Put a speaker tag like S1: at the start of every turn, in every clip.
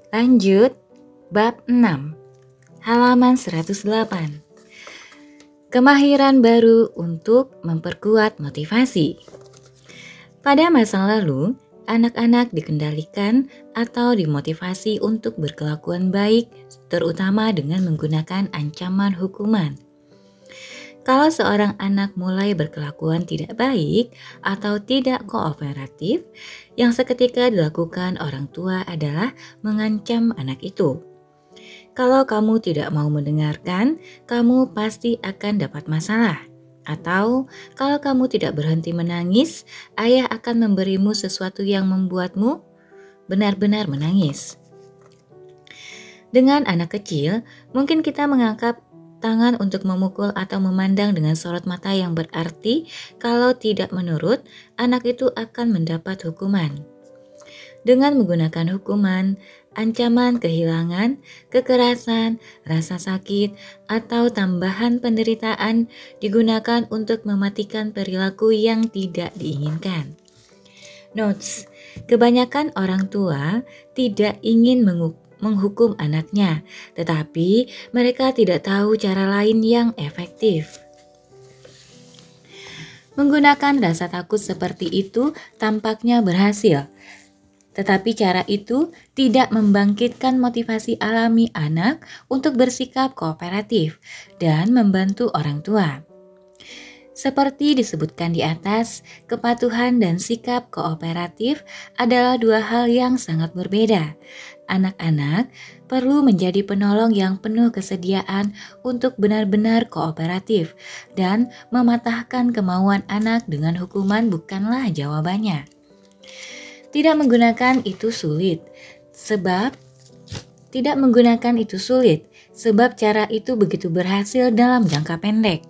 S1: Lanjut, bab 6, halaman 108. Kemahiran baru untuk memperkuat motivasi. Pada masa lalu, anak-anak dikendalikan atau dimotivasi untuk berkelakuan baik, terutama dengan menggunakan ancaman hukuman. Kalau seorang anak mulai berkelakuan tidak baik atau tidak kooperatif, yang seketika dilakukan orang tua adalah mengancam anak itu. Kalau kamu tidak mau mendengarkan, kamu pasti akan dapat masalah. Atau kalau kamu tidak berhenti menangis, ayah akan memberimu sesuatu yang membuatmu benar-benar menangis. Dengan anak kecil, mungkin kita mengangkat tangan untuk memukul atau memandang dengan sorot mata yang berarti kalau tidak menurut, anak itu akan mendapat hukuman. Dengan menggunakan hukuman, ancaman kehilangan, kekerasan, rasa sakit, atau tambahan penderitaan digunakan untuk mematikan perilaku yang tidak diinginkan. Notes, kebanyakan orang tua tidak ingin menghukum anaknya, tetapi mereka tidak tahu cara lain yang efektif. Menggunakan rasa takut seperti itu tampaknya berhasil, tetapi cara itu tidak membangkitkan motivasi alami anak untuk bersikap kooperatif dan membantu orang tua. Seperti disebutkan di atas, kepatuhan dan sikap kooperatif adalah dua hal yang sangat berbeda. Anak-anak perlu menjadi penolong yang penuh kesediaan untuk benar-benar kooperatif, dan mematahkan kemauan anak dengan hukuman bukanlah jawabannya. Tidak menggunakan itu sulit, sebab cara itu begitu berhasil dalam jangka pendek.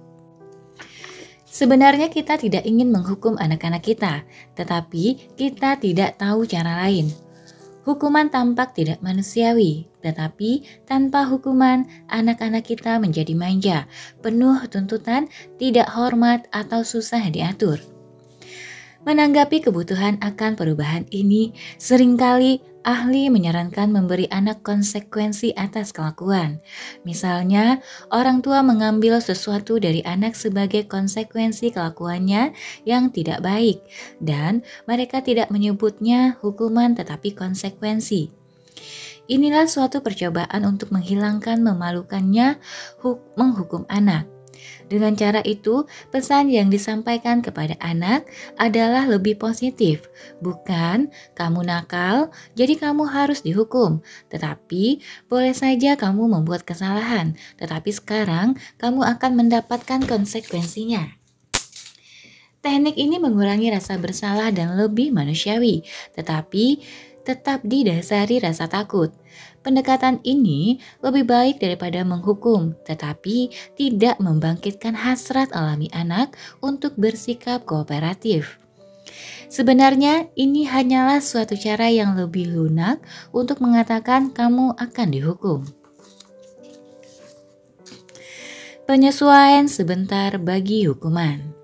S1: Sebenarnya kita tidak ingin menghukum anak-anak kita, tetapi kita tidak tahu cara lain. Hukuman tampak tidak manusiawi, tetapi tanpa hukuman, anak-anak kita menjadi manja, penuh tuntutan, tidak hormat, atau susah diatur. Menanggapi kebutuhan akan perubahan ini, seringkali ahli menyarankan memberi anak konsekuensi atas kelakuan. Misalnya, orang tua mengambil sesuatu dari anak sebagai konsekuensi kelakuannya yang tidak baik, dan mereka tidak menyebutnya hukuman tetapi konsekuensi. Inilah suatu percobaan untuk menghilangkan memalukannya menghukum anak. Dengan cara itu, pesan yang disampaikan kepada anak adalah lebih positif. Bukan, kamu nakal, jadi kamu harus dihukum. Tetapi, boleh saja kamu membuat kesalahan, tetapi sekarang kamu akan mendapatkan konsekuensinya. Teknik ini mengurangi rasa bersalah dan lebih manusiawi, tetapi tetap didasari rasa takut. Pendekatan ini lebih baik daripada menghukum, tetapi tidak membangkitkan hasrat alami anak untuk bersikap kooperatif. Sebenarnya ini hanyalah suatu cara yang lebih lunak untuk mengatakan kamu akan dihukum. Penyesuaian sebentar bagi hukuman.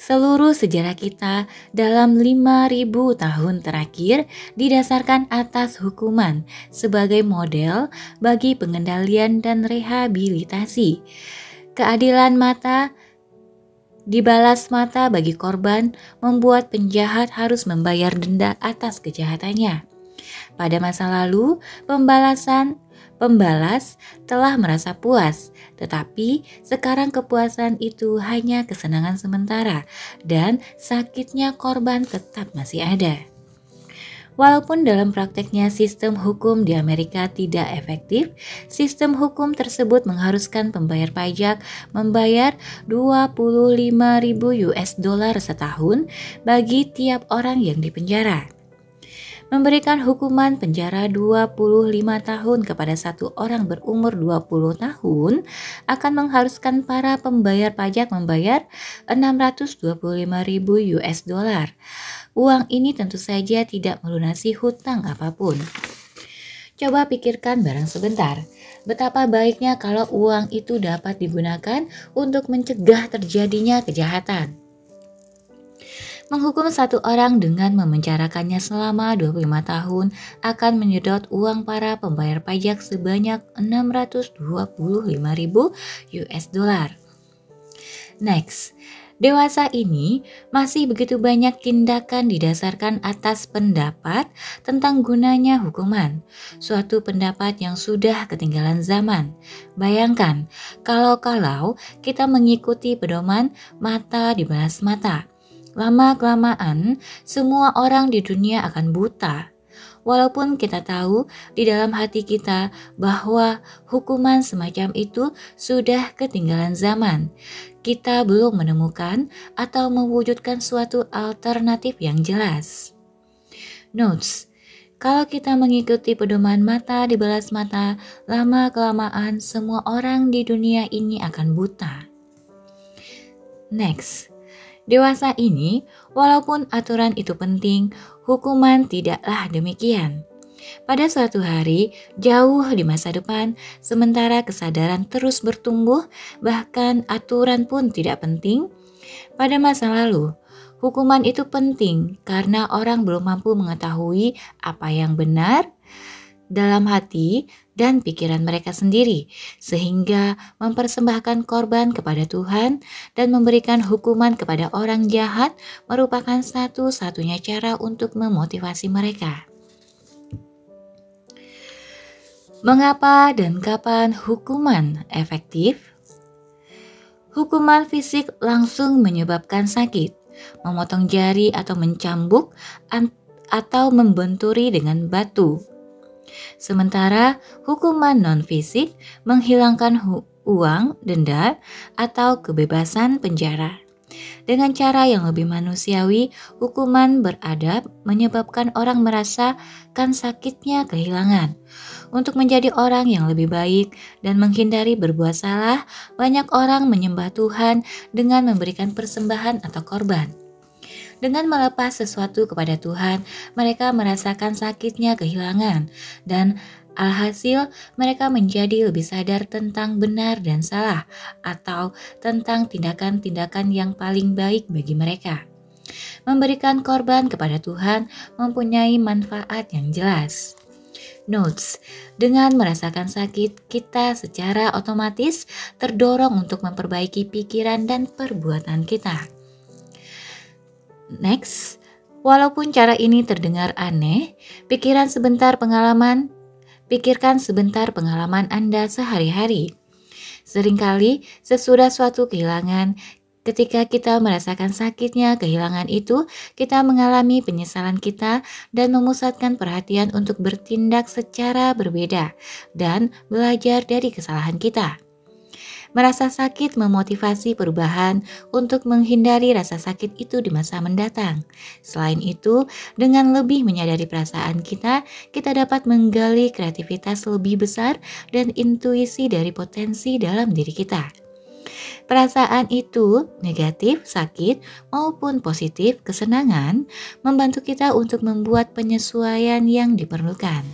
S1: Seluruh sejarah kita dalam 5.000 tahun terakhir didasarkan atas hukuman sebagai model bagi pengendalian dan rehabilitasi. Keadilan mata dibalas mata bagi korban membuat penjahat harus membayar denda atas kejahatannya. Pada masa lalu, pembalas telah merasa puas, tetapi sekarang kepuasan itu hanya kesenangan sementara dan sakitnya korban tetap masih ada. Walaupun dalam prakteknya sistem hukum di Amerika tidak efektif, sistem hukum tersebut mengharuskan pembayar pajak membayar $25.000 setahun bagi tiap orang yang dipenjara. Memberikan hukuman penjara 25 tahun kepada satu orang berumur 20 tahun akan mengharuskan para pembayar pajak membayar $625.000. Uang ini tentu saja tidak melunasi hutang apapun. Coba pikirkan barang sebentar, betapa baiknya kalau uang itu dapat digunakan untuk mencegah terjadinya kejahatan. Menghukum satu orang dengan memenjarakannya selama 25 tahun akan menyedot uang para pembayar pajak sebanyak 625.000 US dollar. Next, dewasa ini masih begitu banyak tindakan didasarkan atas pendapat tentang gunanya hukuman, suatu pendapat yang sudah ketinggalan zaman. Bayangkan, kalau kita mengikuti pedoman mata dibalas mata. Lama-kelamaan, semua orang di dunia akan buta. Walaupun kita tahu di dalam hati kita bahwa hukuman semacam itu sudah ketinggalan zaman, kita belum menemukan atau mewujudkan suatu alternatif yang jelas. Notes: kalau kita mengikuti pedoman mata dibalas mata, lama-kelamaan semua orang di dunia ini akan buta. Next, dewasa ini, walaupun aturan itu penting, hukuman tidaklah demikian. Pada suatu hari, jauh di masa depan, sementara kesadaran terus bertumbuh, bahkan aturan pun tidak penting. Pada masa lalu, hukuman itu penting karena orang belum mampu mengetahui apa yang benar dalam hati dan pikiran mereka sendiri, sehingga mempersembahkan korban kepada Tuhan dan memberikan hukuman kepada orang jahat merupakan satu-satunya cara untuk memotivasi mereka. Mengapa dan kapan hukuman efektif? Hukuman fisik langsung menyebabkan sakit, memotong jari atau mencambuk atau membenturi dengan batu. Sementara hukuman non-fisik menghilangkan uang, denda, atau kebebasan penjara. Dengan cara yang lebih manusiawi, hukuman beradab menyebabkan orang merasakan sakitnya kehilangan. Untuk menjadi orang yang lebih baik dan menghindari berbuat salah, banyak orang menyembah Tuhan dengan memberikan persembahan atau korban. Dengan melepas sesuatu kepada Tuhan, mereka merasakan sakitnya kehilangan, dan alhasil mereka menjadi lebih sadar tentang benar dan salah, atau tentang tindakan-tindakan yang paling baik bagi mereka. Memberikan korban kepada Tuhan mempunyai manfaat yang jelas. Notes: dengan merasakan sakit, kita secara otomatis terdorong untuk memperbaiki pikiran dan perbuatan kita. Next, walaupun cara ini terdengar aneh, pikirkan sebentar pengalaman Anda sehari-hari. Seringkali sesudah suatu kehilangan, ketika kita merasakan sakitnya kehilangan itu, kita mengalami penyesalan kita dan memusatkan perhatian untuk bertindak secara berbeda dan belajar dari kesalahan kita. Merasa sakit memotivasi perubahan untuk menghindari rasa sakit itu di masa mendatang. Selain itu, dengan lebih menyadari perasaan kita dapat menggali kreativitas lebih besar dan intuisi dari potensi dalam diri kita. Perasaan itu, negatif, sakit, maupun positif, kesenangan, membantu kita untuk membuat penyesuaian yang diperlukan.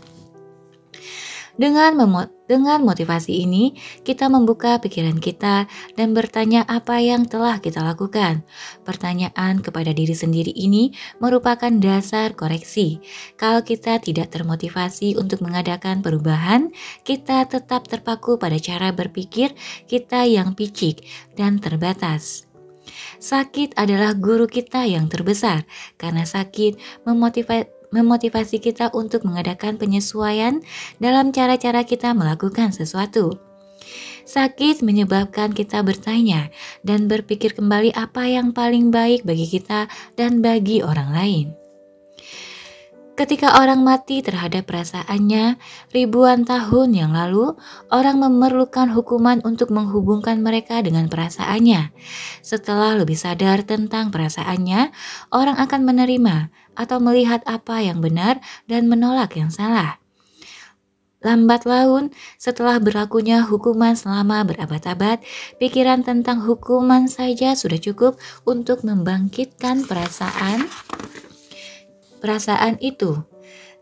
S1: Dengan motivasi ini, kita membuka pikiran kita dan bertanya apa yang telah kita lakukan. Pertanyaan kepada diri sendiri ini merupakan dasar koreksi. Kalau kita tidak termotivasi untuk mengadakan perubahan, kita tetap terpaku pada cara berpikir kita yang picik dan terbatas. Sakit adalah guru kita yang terbesar, karena sakit memotivasi kita untuk mengadakan penyesuaian dalam cara-cara kita melakukan sesuatu. Sakit menyebabkan kita bertanya dan berpikir kembali apa yang paling baik bagi kita dan bagi orang lain. Ketika orang mati terhadap perasaannya, ribuan tahun yang lalu, orang memerlukan hukuman untuk menghubungkan mereka dengan perasaannya. Setelah lebih sadar tentang perasaannya, orang akan menerima atau melihat apa yang benar dan menolak yang salah. Lambat laun, setelah berlakunya hukuman selama berabad-abad, pikiran tentang hukuman saja sudah cukup untuk membangkitkan perasaan itu.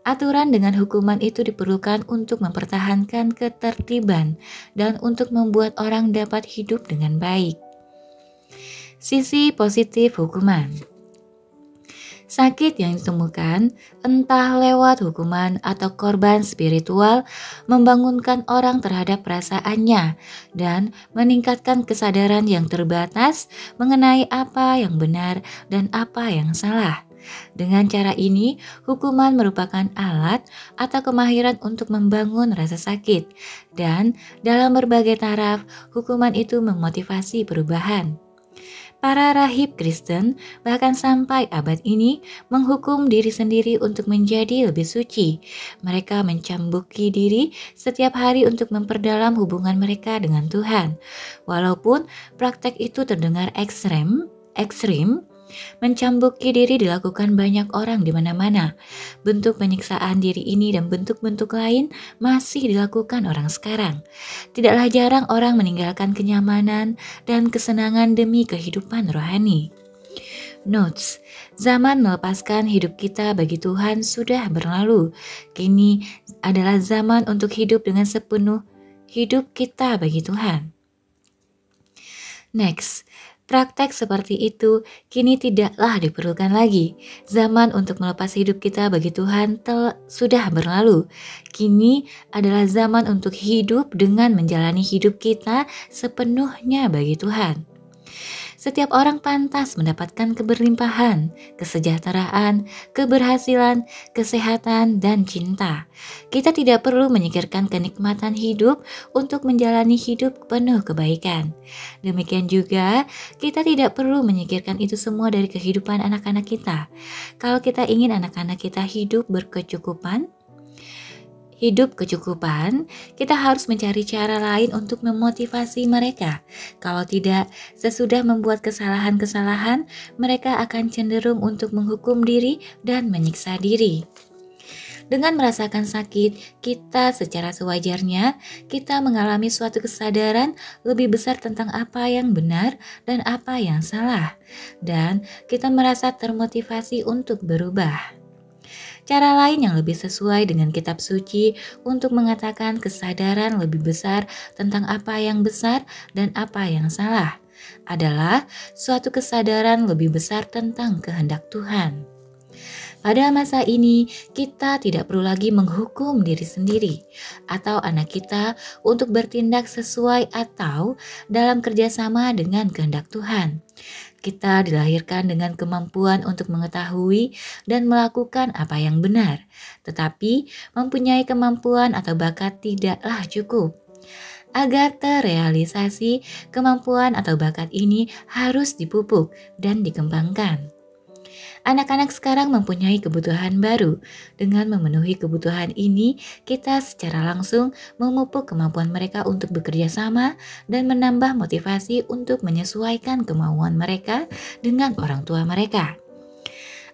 S1: Aturan dengan hukuman itu diperlukan untuk mempertahankan ketertiban dan untuk membuat orang dapat hidup dengan baik. Sisi positif hukuman. Sakit yang ditemukan, entah lewat hukuman atau korban spiritual, membangunkan orang terhadap perasaannya dan meningkatkan kesadaran yang terbatas mengenai apa yang benar dan apa yang salah. Dengan cara ini, hukuman merupakan alat atau kemahiran untuk membangun rasa sakit, dan dalam berbagai taraf, hukuman itu memotivasi perubahan. Para rahib Kristen bahkan sampai abad ini menghukum diri sendiri untuk menjadi lebih suci. Mereka mencambuki diri setiap hari untuk memperdalam hubungan mereka dengan Tuhan. Walaupun praktek itu terdengar ekstrim, mencambuki diri dilakukan banyak orang di mana-mana. Bentuk penyiksaan diri ini dan bentuk-bentuk lain masih dilakukan orang sekarang. Tidaklah jarang orang meninggalkan kenyamanan dan kesenangan demi kehidupan rohani. Notes, zaman melepaskan hidup kita bagi Tuhan sudah berlalu. Kini adalah zaman untuk hidup dengan sepenuh hidup kita bagi Tuhan. Next, praktek seperti itu kini tidaklah diperlukan lagi. Zaman untuk melepas hidup kita bagi Tuhan sudah berlalu. Kini adalah zaman untuk hidup dengan menjalani hidup kita sepenuhnya bagi Tuhan. Setiap orang pantas mendapatkan keberlimpahan, kesejahteraan, keberhasilan, kesehatan, dan cinta. Kita tidak perlu menyingkirkan kenikmatan hidup untuk menjalani hidup penuh kebaikan. Demikian juga, kita tidak perlu menyingkirkan itu semua dari kehidupan anak-anak kita. Kalau kita ingin anak-anak kita hidup kecukupan, kita harus mencari cara lain untuk memotivasi mereka. Kalau tidak, sesudah membuat kesalahan-kesalahan, mereka akan cenderung untuk menghukum diri dan menyiksa diri. Dengan merasakan sakit, kita secara sewajarnya, kita mengalami suatu kesadaran lebih besar tentang apa yang benar dan apa yang salah. Dan kita merasa termotivasi untuk berubah. Cara lain yang lebih sesuai dengan kitab suci untuk mengatakan kesadaran lebih besar tentang apa yang besar dan apa yang salah adalah suatu kesadaran lebih besar tentang kehendak Tuhan. Pada masa ini, kita tidak perlu lagi menghukum diri sendiri atau anak kita untuk bertindak sesuai atau dalam kerjasama dengan kehendak Tuhan. Kita dilahirkan dengan kemampuan untuk mengetahui dan melakukan apa yang benar, tetapi mempunyai kemampuan atau bakat tidaklah cukup. Agar terrealisasi, kemampuan atau bakat ini harus dipupuk dan dikembangkan. Anak-anak sekarang mempunyai kebutuhan baru. Dengan memenuhi kebutuhan ini, kita secara langsung memupuk kemampuan mereka untuk bekerja sama dan menambah motivasi untuk menyesuaikan kemauan mereka dengan orang tua mereka.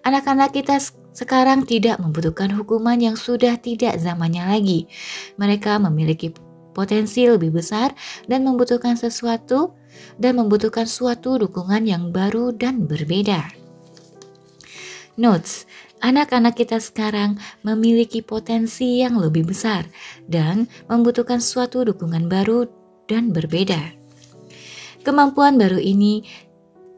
S1: Anak-anak kita sekarang tidak membutuhkan hukuman yang sudah tidak zamannya lagi. Mereka memiliki potensi lebih besar dan membutuhkan suatu dukungan yang baru dan berbeda. Notes, anak-anak kita sekarang memiliki potensi yang lebih besar dan membutuhkan suatu dukungan baru dan berbeda. Kemampuan baru ini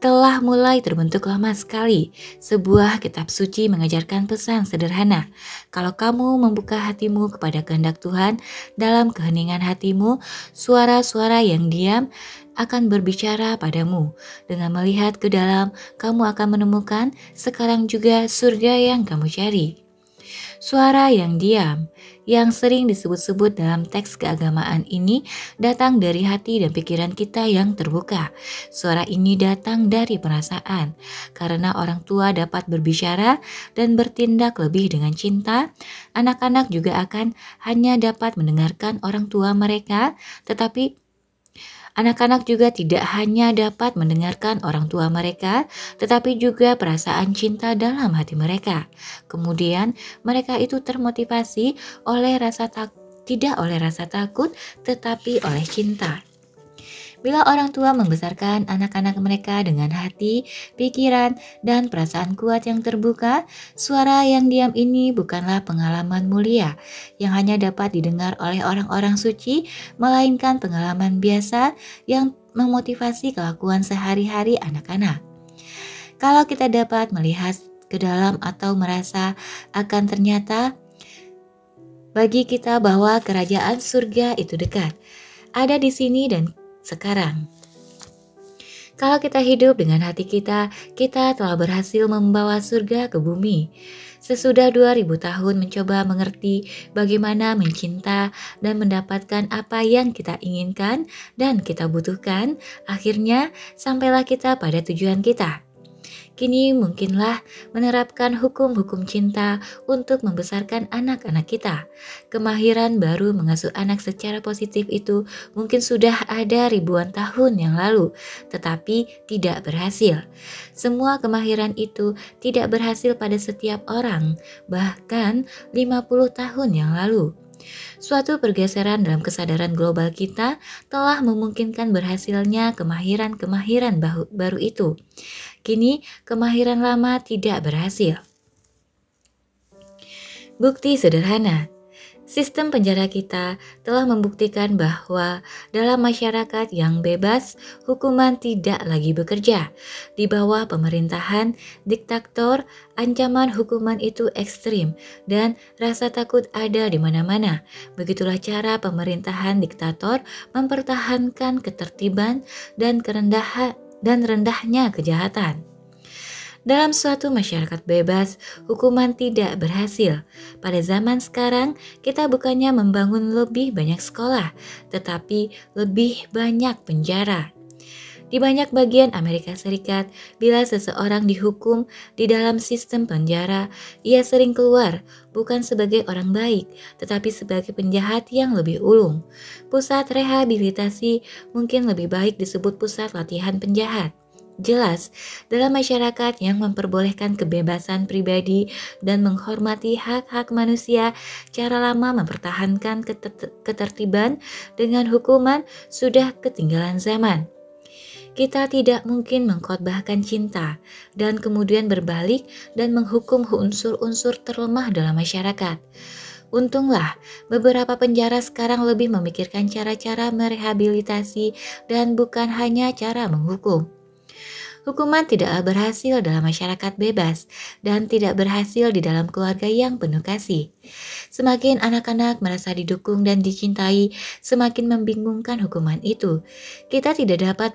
S1: telah mulai terbentuk lama sekali. Sebuah kitab suci mengajarkan pesan sederhana. Kalau kamu membuka hatimu kepada kehendak Tuhan, dalam keheningan hatimu, suara-suara yang diam akan berbicara padamu. Dengan melihat ke dalam, kamu akan menemukan sekarang juga surga yang kamu cari. Suara yang diam, yang sering disebut-sebut dalam teks keagamaan ini, datang dari hati dan pikiran kita yang terbuka. Suara ini datang dari perasaan. Karena orang tua dapat berbicara dan bertindak lebih dengan cinta, anak-anak juga akan hanya dapat mendengarkan orang tua mereka, tetapi anak-anak juga tidak hanya dapat mendengarkan orang tua mereka, tetapi juga perasaan cinta dalam hati mereka. Kemudian mereka itu termotivasi tidak oleh rasa takut, tetapi oleh cinta. Bila orang tua membesarkan anak-anak mereka dengan hati, pikiran, dan perasaan kuat yang terbuka, suara yang diam ini bukanlah pengalaman mulia yang hanya dapat didengar oleh orang-orang suci, melainkan pengalaman biasa yang memotivasi kelakuan sehari-hari anak-anak. Kalau kita dapat melihat ke dalam atau merasa akan ternyata bagi kita bahwa kerajaan surga itu dekat, ada di sini dan sekarang. Kalau kita hidup dengan hati kita telah berhasil membawa surga ke bumi. Sesudah 2000 tahun mencoba mengerti bagaimana mencinta dan mendapatkan apa yang kita inginkan dan kita butuhkan, akhirnya sampailah kita pada tujuan kita. Kini mungkinlah menerapkan hukum-hukum cinta untuk membesarkan anak-anak kita. Kemahiran baru mengasuh anak secara positif itu mungkin sudah ada ribuan tahun yang lalu, tetapi tidak berhasil. Semua kemahiran itu tidak berhasil pada setiap orang, bahkan 50 tahun yang lalu. Suatu pergeseran dalam kesadaran global kita telah memungkinkan berhasilnya kemahiran-kemahiran baru itu. Kini, kemahiran lama tidak berhasil. Bukti sederhana. Sistem penjara kita telah membuktikan bahwa dalam masyarakat yang bebas, hukuman tidak lagi bekerja. Di bawah pemerintahan diktator, ancaman hukuman itu ekstrim dan rasa takut ada di mana-mana. Begitulah cara pemerintahan diktator mempertahankan ketertiban dan rendahnya kejahatan. Dalam suatu masyarakat bebas, hukuman tidak berhasil. Pada zaman sekarang, kita bukannya membangun lebih banyak sekolah, tetapi lebih banyak penjara. Di banyak bagian Amerika Serikat, bila seseorang dihukum di dalam sistem penjara, ia sering keluar bukan sebagai orang baik, tetapi sebagai penjahat yang lebih ulung. Pusat rehabilitasi mungkin lebih baik disebut pusat latihan penjahat. Jelas, dalam masyarakat yang memperbolehkan kebebasan pribadi dan menghormati hak-hak manusia, cara lama mempertahankan ketertiban dengan hukuman sudah ketinggalan zaman. Kita tidak mungkin mengkhotbahkan cinta dan kemudian berbalik dan menghukum unsur-unsur terlemah dalam masyarakat. Untunglah, beberapa penjara sekarang lebih memikirkan cara-cara merehabilitasi dan bukan hanya cara menghukum. Hukuman tidaklah berhasil dalam masyarakat bebas dan tidak berhasil di dalam keluarga yang penuh kasih. Semakin anak-anak merasa didukung dan dicintai, semakin membingungkan hukuman itu. Kita tidak dapat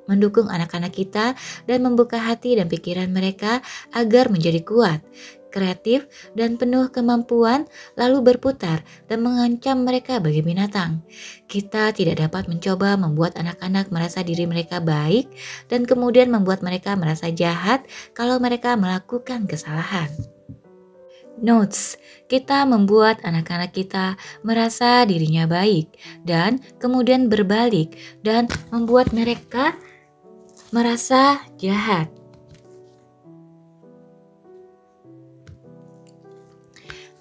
S1: mendukung anak-anak kita dan membuka hati dan pikiran mereka agar menjadi kuat, kreatif, dan penuh kemampuan, lalu berputar dan mengancam mereka bagi binatang. Kita tidak dapat mencoba membuat anak-anak merasa diri mereka baik dan kemudian membuat mereka merasa jahat kalau mereka melakukan kesalahan. Notes, kita membuat anak-anak kita merasa dirinya baik dan kemudian berbalik dan membuat mereka merasa jahat.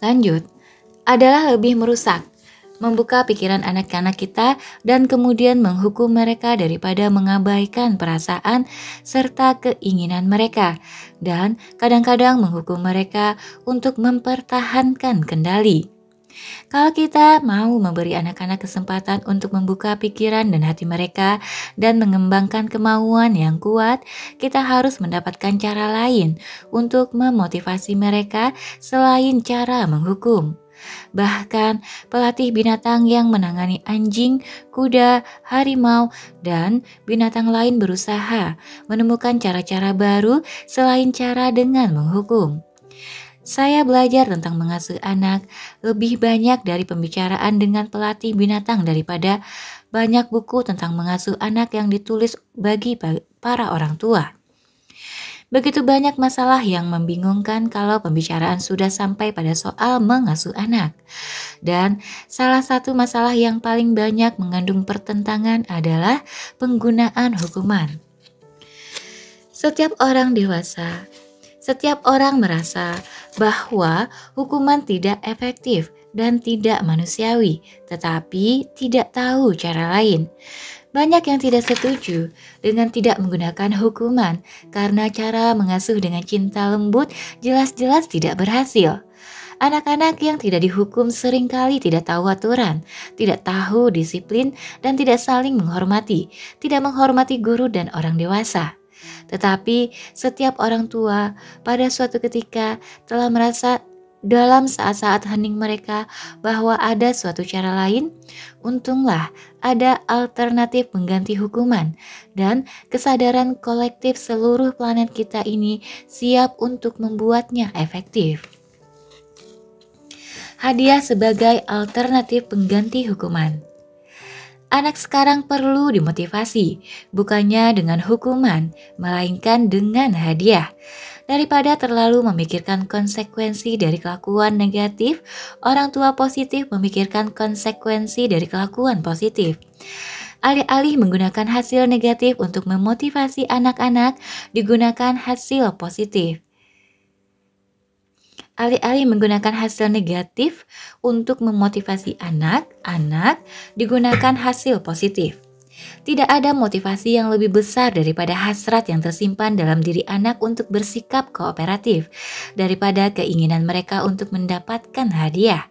S1: Lanjut, adalah lebih merusak, membuka pikiran anak-anak kita dan kemudian menghukum mereka daripada mengabaikan perasaan serta keinginan mereka dan kadang-kadang menghukum mereka untuk mempertahankan kendali. Kalau kita mau memberi anak-anak kesempatan untuk membuka pikiran dan hati mereka dan mengembangkan kemauan yang kuat, kita harus mendapatkan cara lain untuk memotivasi mereka selain cara menghukum. Bahkan pelatih binatang yang menangani anjing, kuda, harimau, dan binatang lain berusaha menemukan cara-cara baru selain cara dengan menghukum. Saya belajar tentang mengasuh anak lebih banyak dari pembicaraan dengan pelatih binatang daripada banyak buku tentang mengasuh anak yang ditulis bagi para orang tua. Begitu banyak masalah yang membingungkan kalau pembicaraan sudah sampai pada soal mengasuh anak. Dan salah satu masalah yang paling banyak mengandung pertentangan adalah penggunaan hukuman. Setiap orang dewasa, setiap orang merasa bahwa hukuman tidak efektif dan tidak manusiawi, tetapi tidak tahu cara lain. Banyak yang tidak setuju dengan tidak menggunakan hukuman karena cara mengasuh dengan cinta lembut jelas-jelas tidak berhasil. Anak-anak yang tidak dihukum seringkali tidak tahu aturan, tidak tahu disiplin, dan tidak saling menghormati, tidak menghormati guru dan orang dewasa. Tetapi setiap orang tua pada suatu ketika telah merasa dalam saat-saat hening mereka bahwa ada suatu cara lain. Untunglah ada alternatif pengganti hukuman, dan kesadaran kolektif seluruh planet kita ini siap untuk membuatnya efektif. Hadiah sebagai alternatif pengganti hukuman. Anak sekarang perlu dimotivasi, bukannya dengan hukuman, melainkan dengan hadiah. Daripada terlalu memikirkan konsekuensi dari kelakuan negatif, orang tua positif memikirkan konsekuensi dari kelakuan positif. Alih-alih menggunakan hasil negatif untuk memotivasi anak-anak, digunakan hasil positif. Alih-alih menggunakan hasil negatif untuk memotivasi anak-anak, digunakan hasil positif. Tidak ada motivasi yang lebih besar daripada hasrat yang tersimpan dalam diri anak untuk bersikap kooperatif, daripada keinginan mereka untuk mendapatkan hadiah.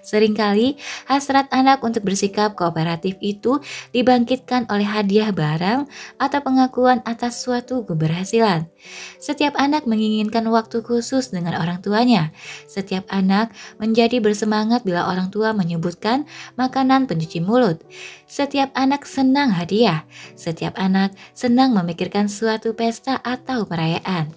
S1: Seringkali hasrat anak untuk bersikap kooperatif itu dibangkitkan oleh hadiah barang atau pengakuan atas suatu keberhasilan. Setiap anak menginginkan waktu khusus dengan orang tuanya. Setiap anak menjadi bersemangat bila orang tua menyebutkan makanan pencuci mulut. Setiap anak senang hadiah. Setiap anak senang memikirkan suatu pesta atau perayaan.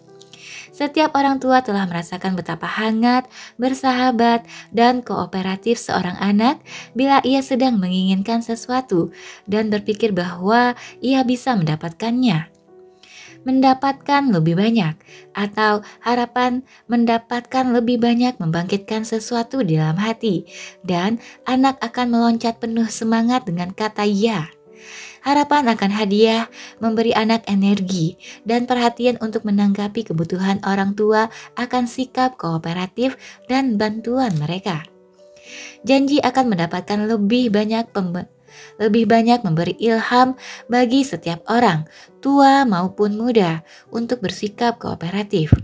S1: Setiap orang tua telah merasakan betapa hangat, bersahabat, dan kooperatif seorang anak bila ia sedang menginginkan sesuatu dan berpikir bahwa ia bisa mendapatkannya. Mendapatkan lebih banyak, atau harapan mendapatkan lebih banyak membangkitkan sesuatu di dalam hati, dan anak akan meloncat penuh semangat dengan kata ya. Harapan akan hadiah memberi anak energi dan perhatian untuk menanggapi kebutuhan orang tua akan sikap kooperatif dan bantuan mereka. Janji akan mendapatkan lebih banyak memberi ilham bagi setiap orang, tua maupun muda, untuk bersikap kooperatif.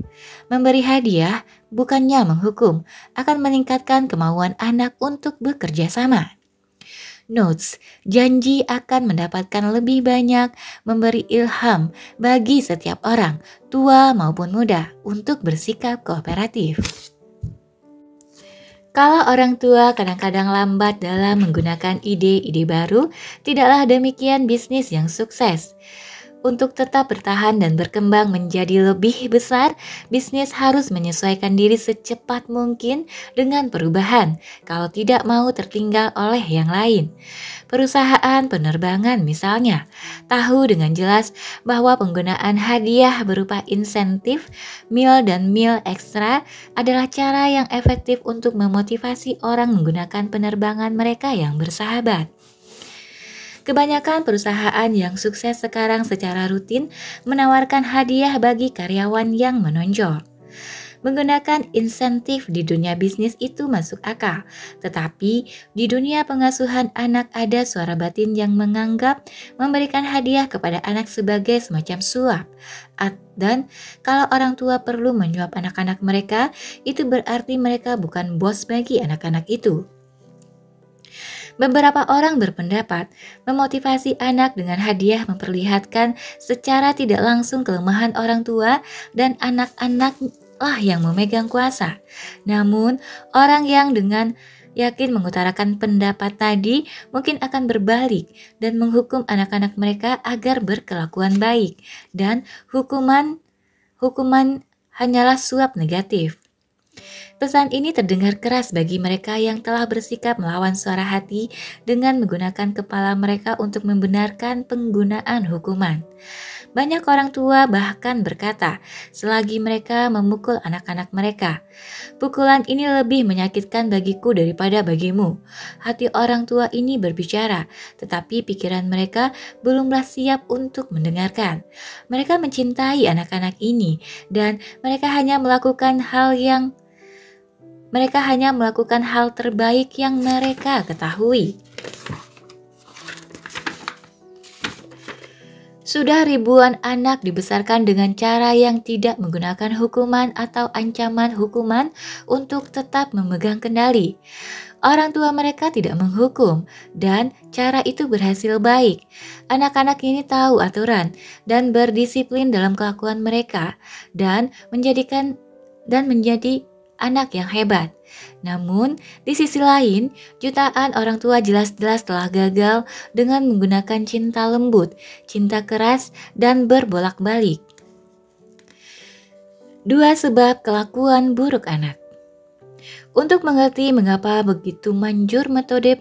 S1: Memberi hadiah bukannya menghukum, akan meningkatkan kemauan anak untuk bekerja sama. Notes, janji akan mendapatkan lebih banyak memberi ilham bagi setiap orang, tua maupun muda, untuk bersikap kooperatif. Kalau orang tua kadang-kadang lambat dalam menggunakan ide-ide baru, tidaklah demikian bisnis yang sukses. Untuk tetap bertahan dan berkembang menjadi lebih besar, bisnis harus menyesuaikan diri secepat mungkin dengan perubahan, kalau tidak mau tertinggal oleh yang lain. Perusahaan penerbangan misalnya, tahu dengan jelas bahwa penggunaan hadiah berupa insentif, meal dan meal ekstra adalah cara yang efektif untuk memotivasi orang menggunakan penerbangan mereka yang bersahabat. Kebanyakan perusahaan yang sukses sekarang secara rutin menawarkan hadiah bagi karyawan yang menonjol. Menggunakan insentif di dunia bisnis itu masuk akal, tetapi di dunia pengasuhan anak ada suara batin yang menganggap memberikan hadiah kepada anak sebagai semacam suap. Dan kalau orang tua perlu menyuap anak-anak mereka, itu berarti mereka bukan bos bagi anak-anak itu. Beberapa orang berpendapat memotivasi anak dengan hadiah memperlihatkan secara tidak langsung kelemahan orang tua dan anak-anaklah yang memegang kuasa. Namun, orang yang dengan yakin mengutarakan pendapat tadi mungkin akan berbalik dan menghukum anak-anak mereka agar berkelakuan baik, dan hukuman hanyalah suap negatif. Pesan ini terdengar keras bagi mereka yang telah bersikap melawan suara hati dengan menggunakan kepala mereka untuk membenarkan penggunaan hukuman. Banyak orang tua bahkan berkata, selagi mereka memukul anak-anak mereka, "Pukulan ini lebih menyakitkan bagiku daripada bagimu." Hati orang tua ini berbicara, tetapi pikiran mereka belumlah siap untuk mendengarkan. Mereka mencintai anak-anak ini, dan mereka hanya melakukan hal terbaik yang mereka ketahui. Sudah ribuan anak dibesarkan dengan cara yang tidak menggunakan hukuman atau ancaman hukuman untuk tetap memegang kendali. Orang tua mereka tidak menghukum, dan cara itu berhasil baik. Anak-anak ini tahu aturan dan berdisiplin dalam kelakuan mereka, dan menjadi anak yang hebat. Namun, di sisi lain, jutaan orang tua jelas-jelas telah gagal dengan menggunakan cinta lembut, cinta keras, dan berbolak-balik. 2 sebab kelakuan buruk anak. Untuk mengerti mengapa begitu manjur metode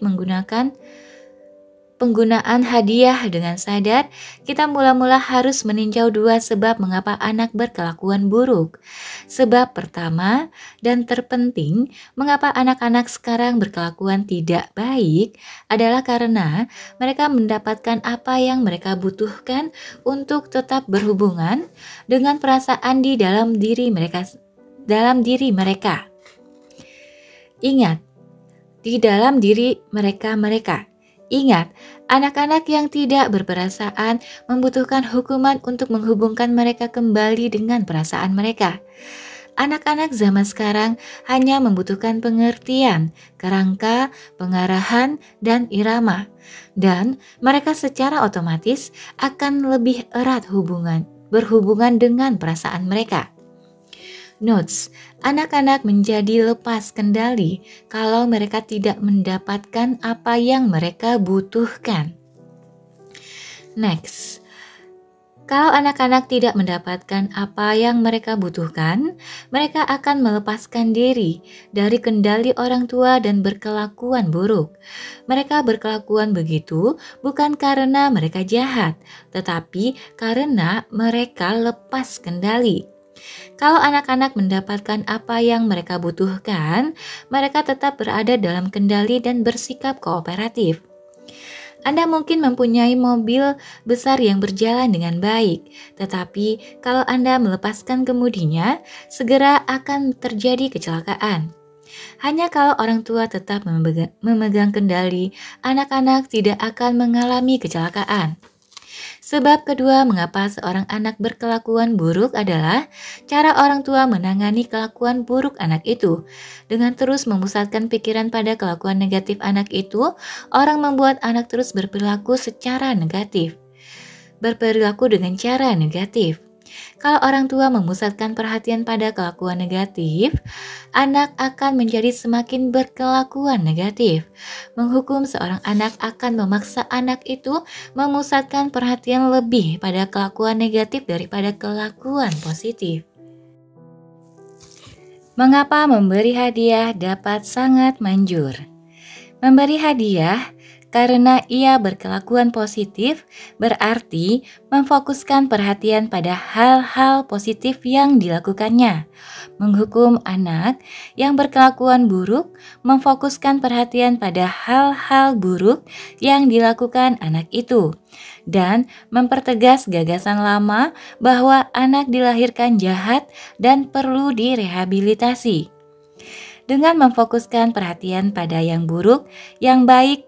S1: penggunaan hadiah dengan sadar, kita mula-mula harus meninjau 2 sebab mengapa anak berkelakuan buruk. Sebab pertama dan terpenting mengapa anak-anak sekarang berkelakuan tidak baik adalah karena mereka mendapatkan apa yang mereka butuhkan untuk tetap berhubungan dengan perasaan di dalam diri mereka. Ingat, di dalam diri mereka. Ingat, anak-anak yang tidak berperasaan membutuhkan hukuman untuk menghubungkan mereka kembali dengan perasaan mereka. Anak-anak zaman sekarang hanya membutuhkan pengertian, kerangka, pengarahan, dan irama. Dan mereka secara otomatis akan lebih erat berhubungan dengan perasaan mereka. Notes, anak-anak menjadi lepas kendali kalau mereka tidak mendapatkan apa yang mereka butuhkan. Next, kalau anak-anak tidak mendapatkan apa yang mereka butuhkan, mereka akan melepaskan diri dari kendali orang tua dan berkelakuan buruk. Mereka berkelakuan begitu bukan karena mereka jahat, tetapi karena mereka lepas kendali. Kalau anak-anak mendapatkan apa yang mereka butuhkan, mereka tetap berada dalam kendali dan bersikap kooperatif. Anda mungkin mempunyai mobil besar yang berjalan dengan baik, tetapi kalau Anda melepaskan kemudinya, segera akan terjadi kecelakaan. Hanya kalau orang tua tetap memegang kendali, anak-anak tidak akan mengalami kecelakaan. Sebab kedua mengapa seorang anak berkelakuan buruk adalah cara orang tua menangani kelakuan buruk anak itu. Dengan terus memusatkan pikiran pada kelakuan negatif anak itu, orang membuat anak terus berperilaku dengan cara negatif. Kalau orang tua memusatkan perhatian pada kelakuan negatif, anak akan menjadi semakin berkelakuan negatif. Menghukum seorang anak akan memaksa anak itu memusatkan perhatian lebih pada kelakuan negatif daripada kelakuan positif. Mengapa memberi hadiah dapat sangat manjur? Memberi hadiah karena ia berkelakuan positif berarti memfokuskan perhatian pada hal-hal positif yang dilakukannya. Menghukum anak yang berkelakuan buruk memfokuskan perhatian pada hal-hal buruk yang dilakukan anak itu. Dan mempertegas gagasan lama bahwa anak dilahirkan jahat dan perlu direhabilitasi. Dengan memfokuskan perhatian pada yang buruk, yang baik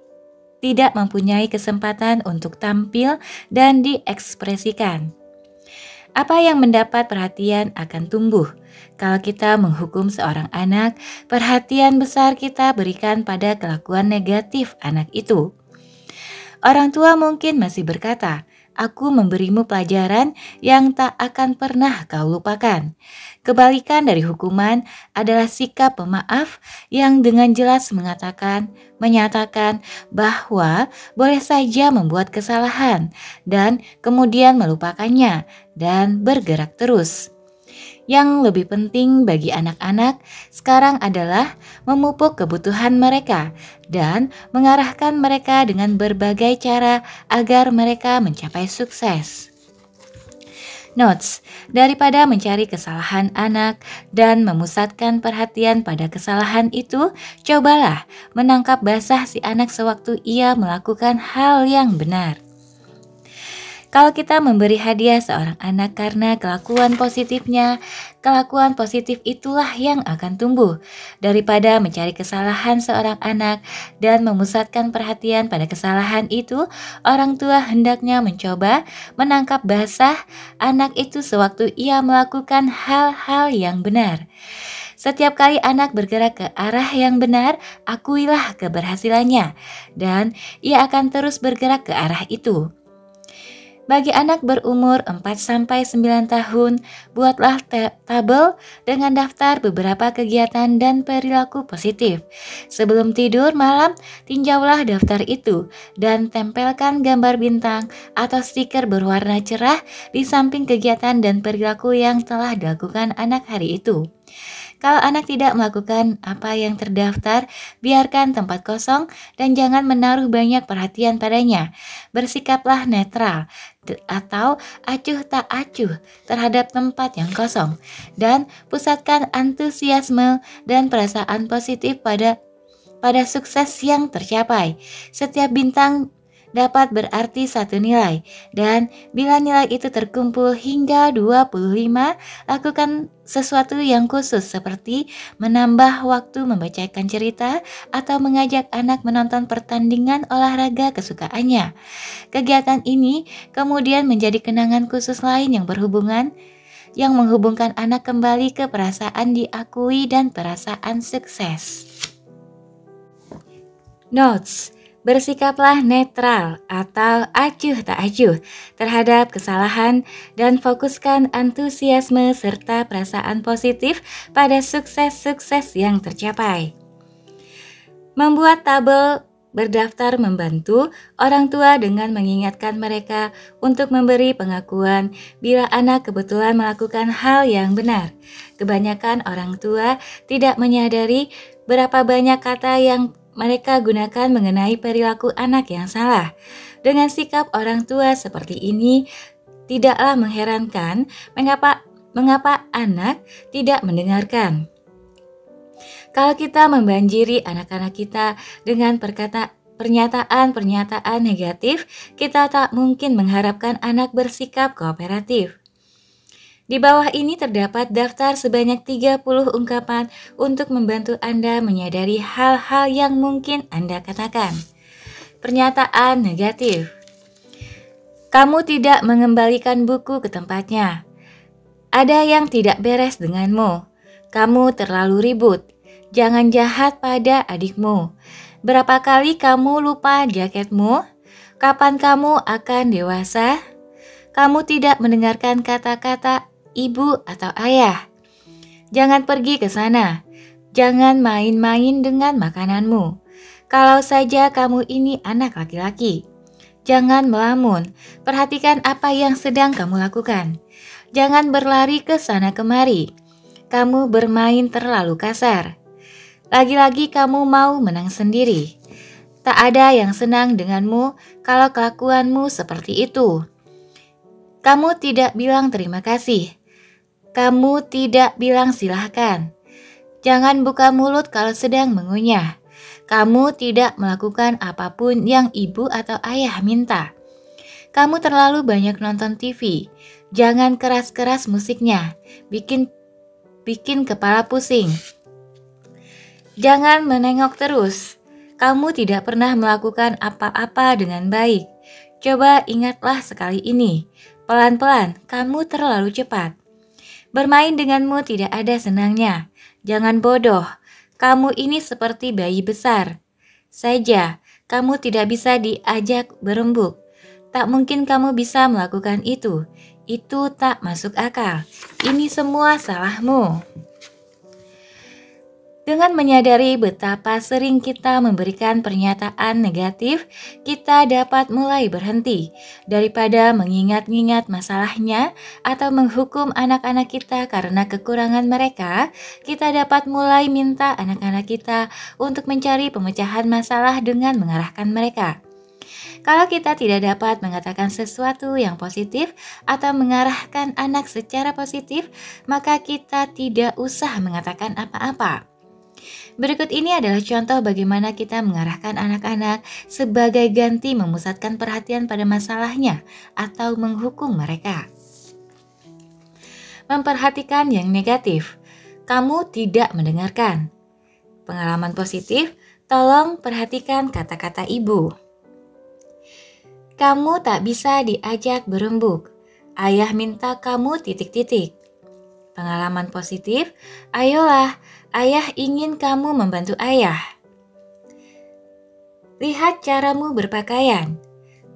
S1: tidak mempunyai kesempatan untuk tampil dan diekspresikan. Apa yang mendapat perhatian akan tumbuh. Kalau kita menghukum seorang anak, perhatian besar kita berikan pada kelakuan negatif anak itu. Orang tua mungkin masih berkata, "Aku memberimu pelajaran yang tak akan pernah kau lupakan." Kebalikan dari hukuman adalah sikap pemaaf yang dengan jelas menyatakan bahwa boleh saja membuat kesalahan dan kemudian melupakannya dan bergerak terus. Yang lebih penting bagi anak-anak sekarang adalah memupuk kebutuhan mereka dan mengarahkan mereka dengan berbagai cara agar mereka mencapai sukses. Notes, daripada mencari kesalahan anak dan memusatkan perhatian pada kesalahan itu, cobalah menangkap basah si anak sewaktu ia melakukan hal yang benar. Kalau kita memberi hadiah seorang anak karena kelakuan positifnya, kelakuan positif itulah yang akan tumbuh. Daripada mencari kesalahan seorang anak dan memusatkan perhatian pada kesalahan itu, orang tua hendaknya mencoba menangkap basah anak itu sewaktu ia melakukan hal-hal yang benar. Setiap kali anak bergerak ke arah yang benar, akuilah keberhasilannya, dan ia akan terus bergerak ke arah itu. Bagi anak berumur 4-9 tahun, buatlah tabel dengan daftar beberapa kegiatan dan perilaku positif. Sebelum tidur malam, tinjaulah daftar itu dan tempelkan gambar bintang atau stiker berwarna cerah di samping kegiatan dan perilaku yang telah dilakukan anak hari itu. Kalau anak tidak melakukan apa yang terdaftar, biarkan tempat kosong dan jangan menaruh banyak perhatian padanya. Bersikaplah netral atau acuh tak acuh terhadap tempat yang kosong dan pusatkan antusiasme dan perasaan positif pada sukses yang tercapai. Setiap bintang dapat berarti satu nilai, dan bila nilai itu terkumpul hingga 25, lakukan sesuatu yang khusus seperti menambah waktu membacakan cerita atau mengajak anak menonton pertandingan olahraga kesukaannya. Kegiatan ini kemudian menjadi kenangan khusus lain yang menghubungkan anak kembali ke perasaan diakui dan perasaan sukses. Notes: bersikaplah netral atau acuh tak acuh terhadap kesalahan dan fokuskan antusiasme serta perasaan positif pada sukses-sukses yang tercapai. Membuat tabel berdaftar membantu orang tua dengan mengingatkan mereka untuk memberi pengakuan bila anak kebetulan melakukan hal yang benar. Kebanyakan orang tua tidak menyadari berapa banyak kata yang mereka gunakan mengenai perilaku anak yang salah. Dengan sikap orang tua seperti ini, tidaklah mengherankan mengapa anak tidak mendengarkan. Kalau kita membanjiri anak-anak kita dengan pernyataan-pernyataan negatif, kita tak mungkin mengharapkan anak bersikap kooperatif. Di bawah ini terdapat daftar sebanyak 30 ungkapan untuk membantu Anda menyadari hal-hal yang mungkin Anda katakan. Pernyataan negatif. Kamu tidak mengembalikan buku ke tempatnya. Ada yang tidak beres denganmu. Kamu terlalu ribut. Jangan jahat pada adikmu. Berapa kali kamu lupa jaketmu? Kapan kamu akan dewasa? Kamu tidak mendengarkan kata-kata ibu atau ayah. Jangan pergi ke sana. Jangan main-main dengan makananmu. Kalau saja kamu ini anak laki-laki. Jangan melamun. Perhatikan apa yang sedang kamu lakukan. Jangan berlari ke sana kemari. Kamu bermain terlalu kasar. Lagi-lagi kamu mau menang sendiri. Tak ada yang senang denganmu kalau kelakuanmu seperti itu. Kamu tidak bilang terima kasih. Kamu tidak bilang silahkan. Jangan buka mulut kalau sedang mengunyah. Kamu tidak melakukan apapun yang ibu atau ayah minta. Kamu terlalu banyak nonton TV. Jangan keras-keras musiknya. Bikin kepala pusing. Jangan menengok terus. Kamu tidak pernah melakukan apa-apa dengan baik. Coba ingatlah sekali ini. Pelan-pelan, kamu terlalu cepat. Bermain denganmu tidak ada senangnya. Jangan bodoh. Kamu ini seperti bayi besar saja. Kamu tidak bisa diajak berembuk. Tak mungkin kamu bisa melakukan itu. Itu tak masuk akal. Ini semua salahmu. Dengan menyadari betapa sering kita memberikan pernyataan negatif, kita dapat mulai berhenti. Daripada mengingat-ingat masalahnya atau menghukum anak-anak kita karena kekurangan mereka, kita dapat mulai minta anak-anak kita untuk mencari pemecahan masalah dengan mengarahkan mereka. Kalau kita tidak dapat mengatakan sesuatu yang positif atau mengarahkan anak secara positif, maka kita tidak usah mengatakan apa-apa. Berikut ini adalah contoh bagaimana kita mengarahkan anak-anak sebagai ganti memusatkan perhatian pada masalahnya atau menghukum mereka. Memperhatikan yang negatif. Kamu tidak mendengarkan. Pengalaman positif, tolong perhatikan kata-kata ibu. Kamu tak bisa diajak berembuk. Ayah minta kamu titik-titik. Pengalaman positif, ayolah, Ayah ingin kamu membantu ayah. Lihat caramu berpakaian.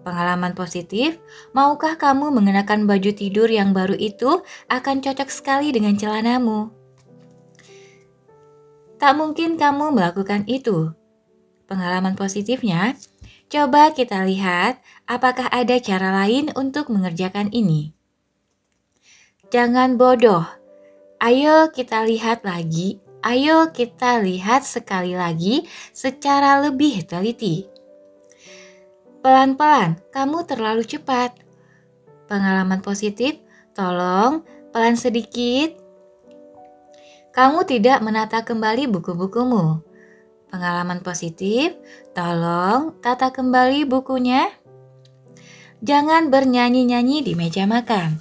S1: Pengalaman positif, maukah kamu mengenakan baju tidur yang baru itu akan cocok sekali dengan celanamu? Tak mungkin kamu melakukan itu. Pengalaman positifnya, coba kita lihat apakah ada cara lain untuk mengerjakan ini. Jangan bodoh. Ayo kita lihat lagi. Ayo kita lihat sekali lagi secara lebih teliti. Pelan-pelan, kamu terlalu cepat. Pengalaman positif, tolong pelan sedikit. Kamu tidak menata kembali buku-bukumu. Pengalaman positif, tolong tata kembali bukunya. Jangan bernyanyi-nyanyi di meja makan.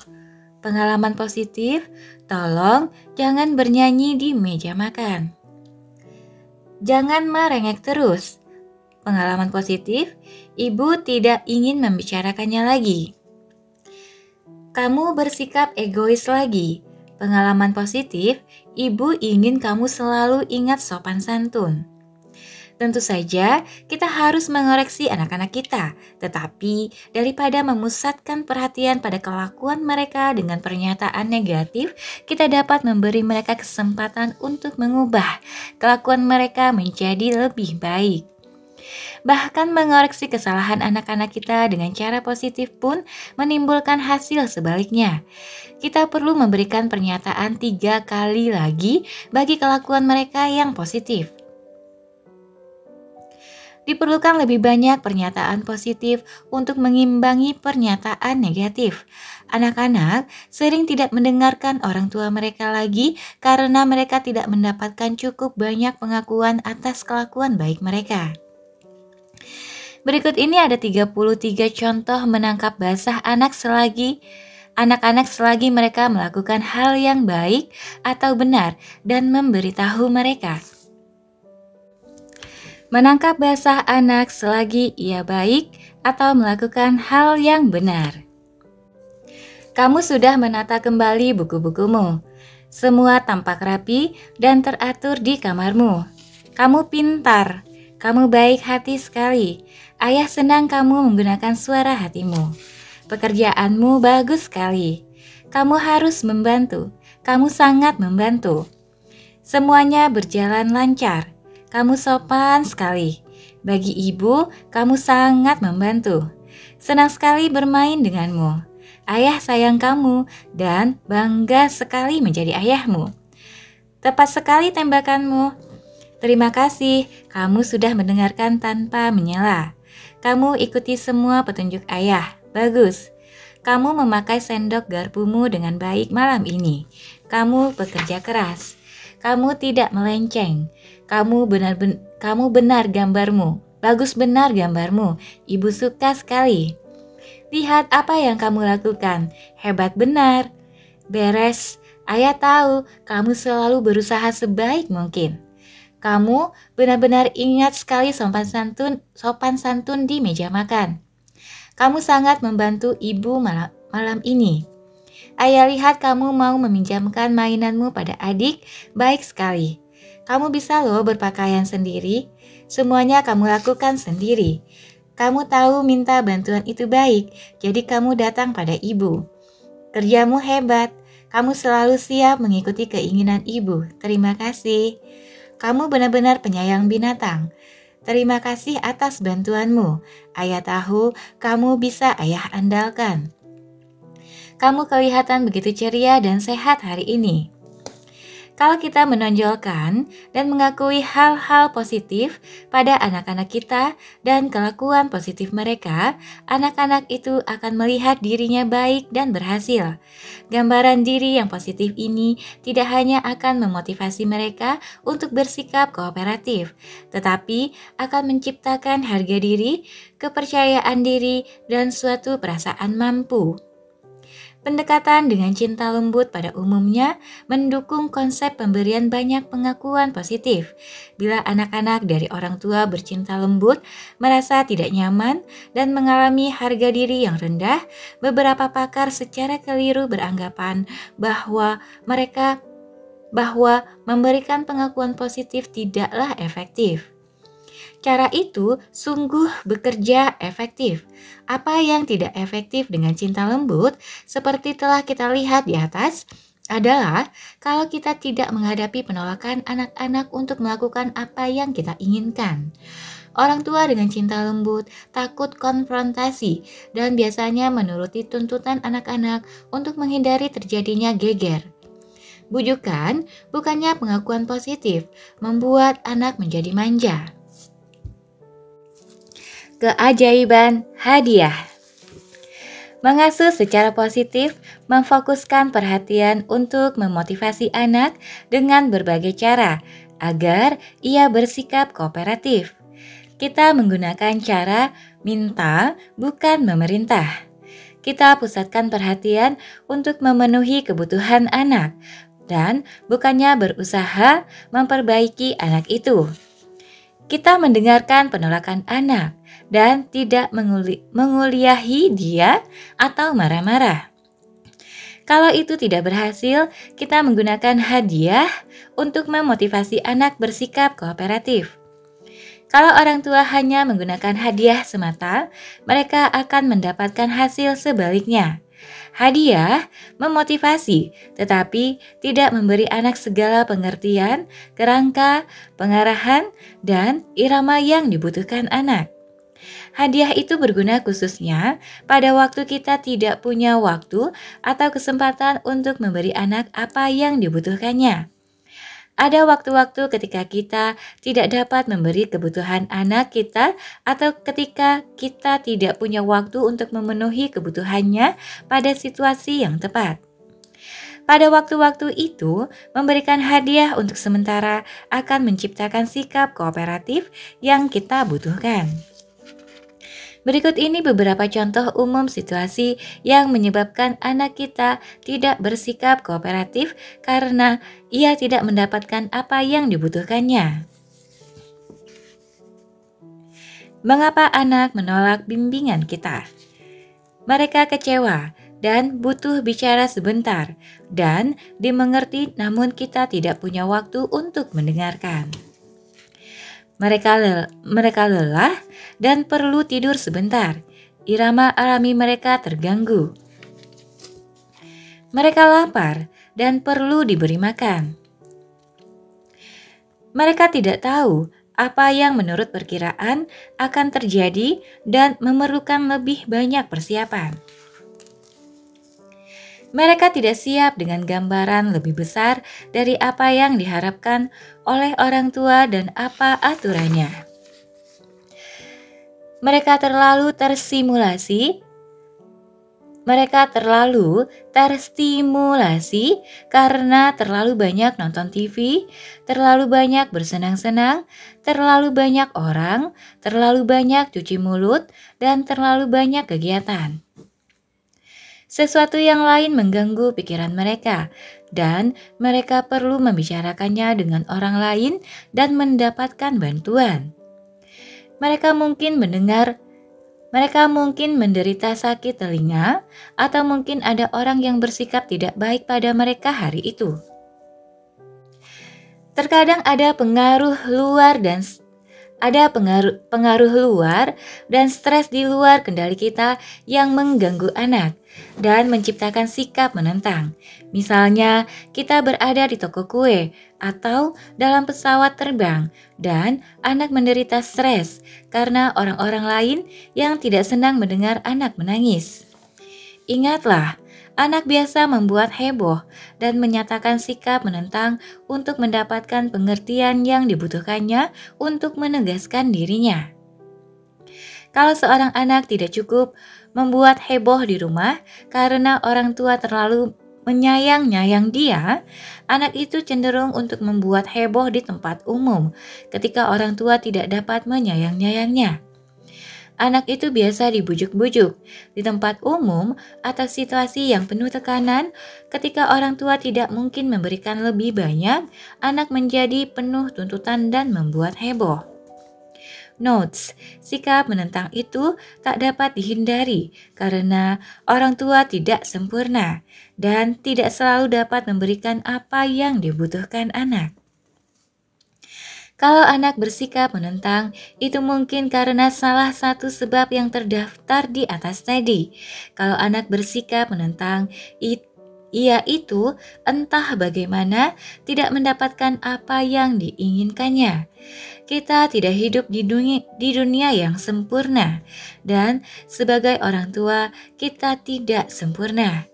S1: Pengalaman positif, tolong jangan bernyanyi di meja makan. Jangan merengek terus. Pengalaman positif, ibu tidak ingin membicarakannya lagi. Kamu bersikap egois lagi. Pengalaman positif, ibu ingin kamu selalu ingat sopan santun. Tentu saja kita harus mengoreksi anak-anak kita, tetapi daripada memusatkan perhatian pada kelakuan mereka dengan pernyataan negatif, kita dapat memberi mereka kesempatan untuk mengubah kelakuan mereka menjadi lebih baik. Bahkan mengoreksi kesalahan anak-anak kita dengan cara positif pun menimbulkan hasil sebaliknya. Kita perlu memberikan pernyataan 3 kali lagi bagi kelakuan mereka yang positif. Diperlukan lebih banyak pernyataan positif untuk mengimbangi pernyataan negatif. Anak-anak sering tidak mendengarkan orang tua mereka lagi karena mereka tidak mendapatkan cukup banyak pengakuan atas kelakuan baik mereka. Berikut ini ada 33 contoh menangkap basah anak-anak selagi mereka melakukan hal yang baik atau benar dan memberitahu mereka. Menangkap basah anak selagi ia baik atau melakukan hal yang benar. Kamu sudah menata kembali buku-bukumu. Semua tampak rapi dan teratur di kamarmu. Kamu pintar. Kamu baik hati sekali. Ayah senang kamu menggunakan suara hatimu. Pekerjaanmu bagus sekali. Kamu harus membantu. Kamu sangat membantu. Semuanya berjalan lancar. Kamu sopan sekali. Bagi ibu, kamu sangat membantu. Senang sekali bermain denganmu. Ayah sayang kamu dan bangga sekali menjadi ayahmu. Tepat sekali tembakanmu. Terima kasih, kamu sudah mendengarkan tanpa menyela. Kamu ikuti semua petunjuk ayah. Bagus. Kamu memakai sendok garpumu dengan baik malam ini. Kamu bekerja keras. Kamu tidak melenceng. Kamu benar gambarmu. Bagus benar gambarmu. Ibu suka sekali. Lihat apa yang kamu lakukan. Hebat benar. Beres. Ayah tahu kamu selalu berusaha sebaik mungkin. Kamu benar-benar ingat sekali sopan santun di meja makan. Kamu sangat membantu ibu malam ini. Ayah lihat kamu mau meminjamkan mainanmu pada adik, baik sekali. Kamu bisa loh berpakaian sendiri, semuanya kamu lakukan sendiri. Kamu tahu minta bantuan itu baik, jadi kamu datang pada ibu. Kerjamu hebat, kamu selalu siap mengikuti keinginan ibu. Terima kasih. Kamu benar-benar penyayang binatang. Terima kasih atas bantuanmu. Ayah tahu kamu bisa ayah andalkan. Kamu kelihatan begitu ceria dan sehat hari ini. Kalau kita menonjolkan dan mengakui hal-hal positif pada anak-anak kita dan kelakuan positif mereka, anak-anak itu akan melihat dirinya baik dan berhasil. Gambaran diri yang positif ini tidak hanya akan memotivasi mereka untuk bersikap kooperatif, tetapi akan menciptakan harga diri, kepercayaan diri, dan suatu perasaan mampu. Pendekatan dengan cinta lembut pada umumnya mendukung konsep pemberian banyak pengakuan positif. Bila anak-anak dari orang tua bercinta lembut, merasa tidak nyaman, dan mengalami harga diri yang rendah, beberapa pakar secara keliru beranggapan bahwa mereka bahwa memberikan pengakuan positif tidaklah efektif. Cara itu sungguh bekerja efektif. Apa yang tidak efektif dengan cinta lembut, seperti telah kita lihat di atas, adalah kalau kita tidak menghadapi penolakan anak-anak untuk melakukan apa yang kita inginkan. Orang tua dengan cinta lembut takut konfrontasi dan biasanya menuruti tuntutan anak-anak untuk menghindari terjadinya geger. Bujukan bukannya pengakuan positif, membuat anak menjadi manja. Keajaiban hadiah. Mengasuh secara positif memfokuskan perhatian untuk memotivasi anak dengan berbagai cara agar ia bersikap kooperatif. Kita menggunakan cara minta, bukan memerintah. Kita pusatkan perhatian untuk memenuhi kebutuhan anak dan bukannya berusaha memperbaiki anak itu. Kita mendengarkan penolakan anak dan tidak menguliahi dia atau marah-marah. Kalau itu tidak berhasil, kita menggunakan hadiah untuk memotivasi anak bersikap kooperatif. Kalau orang tua hanya menggunakan hadiah semata, mereka akan mendapatkan hasil sebaliknya. Hadiah memotivasi, tetapi tidak memberi anak segala pengertian, kerangka, pengarahan, dan irama yang dibutuhkan anak. Hadiah itu berguna khususnya pada waktu kita tidak punya waktu atau kesempatan untuk memberi anak apa yang dibutuhkannya. Ada waktu-waktu ketika kita tidak dapat memberi kebutuhan anak kita atau ketika kita tidak punya waktu untuk memenuhi kebutuhannya pada situasi yang tepat. Pada waktu-waktu itu, memberikan hadiah untuk sementara akan menciptakan sikap kooperatif yang kita butuhkan. Berikut ini beberapa contoh umum situasi yang menyebabkan anak kita tidak bersikap kooperatif karena ia tidak mendapatkan apa yang dibutuhkannya. Mengapa anak menolak bimbingan kita? Mereka kecewa dan butuh bicara sebentar dan dimengerti, namun kita tidak punya waktu untuk mendengarkan. Mereka lelah dan perlu tidur sebentar. Irama alami mereka terganggu. Mereka lapar dan perlu diberi makan. Mereka tidak tahu apa yang menurut perkiraan akan terjadi dan memerlukan lebih banyak persiapan. Mereka tidak siap dengan gambaran lebih besar dari apa yang diharapkan oleh orang tua dan apa aturannya. Mereka terlalu terstimulasi karena terlalu banyak nonton TV, terlalu banyak bersenang-senang, terlalu banyak orang, terlalu banyak cuci mulut, dan terlalu banyak kegiatan. Sesuatu yang lain mengganggu pikiran mereka, dan mereka perlu membicarakannya dengan orang lain dan mendapatkan bantuan. Mereka mungkin menderita sakit telinga, atau mungkin ada orang yang bersikap tidak baik pada mereka hari itu. Terkadang ada pengaruh luar dan stres di luar kendali kita yang mengganggu anak dan menciptakan sikap menentang. Misalnya, kita berada di toko kue atau dalam pesawat terbang dan anak menderita stres karena orang-orang lain yang tidak senang mendengar anak menangis. Ingatlah, anak biasa membuat heboh dan menyatakan sikap menentang untuk mendapatkan pengertian yang dibutuhkannya untuk menegaskan dirinya. Kalau seorang anak tidak cukup membuat heboh di rumah karena orang tua terlalu menyayang-nyayang dia, anak itu cenderung untuk membuat heboh di tempat umum ketika orang tua tidak dapat menyayang-nyayangnya. Anak itu biasa dibujuk-bujuk di tempat umum atau situasi yang penuh tekanan. Ketika orang tua tidak mungkin memberikan lebih banyak, anak menjadi penuh tuntutan dan membuat heboh. Notes, sikap menentang itu tak dapat dihindari karena orang tua tidak sempurna dan tidak selalu dapat memberikan apa yang dibutuhkan anak. Kalau anak bersikap menentang, itu mungkin karena salah satu sebab yang terdaftar di atas tadi. Kalau anak bersikap menentang, ia itu entah bagaimana tidak mendapatkan apa yang diinginkannya. Kita tidak hidup di dunia yang sempurna, dan sebagai orang tua, kita tidak sempurna.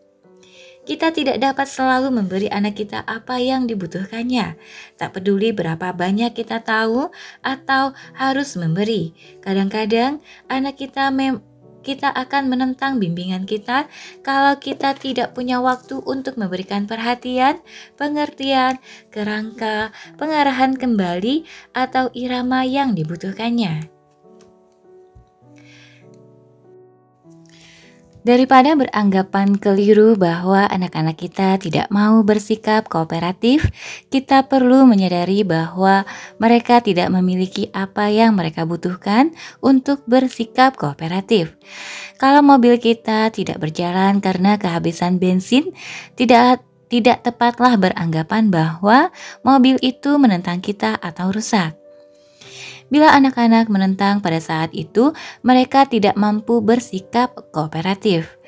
S1: Kita tidak dapat selalu memberi anak kita apa yang dibutuhkannya. Tak peduli berapa banyak kita tahu atau harus memberi. Kadang-kadang anak kita akan menentang bimbingan kita kalau kita tidak punya waktu untuk memberikan perhatian, pengertian, kerangka, pengarahan kembali, atau irama yang dibutuhkannya. Daripada beranggapan keliru bahwa anak-anak kita tidak mau bersikap kooperatif, kita perlu menyadari bahwa mereka tidak memiliki apa yang mereka butuhkan untuk bersikap kooperatif. Kalau mobil kita tidak berjalan karena kehabisan bensin, tidak tepatlah beranggapan bahwa mobil itu menentang kita atau rusak. Bila anak-anak menentang pada saat itu, mereka tidak mampu bersikap kooperatif.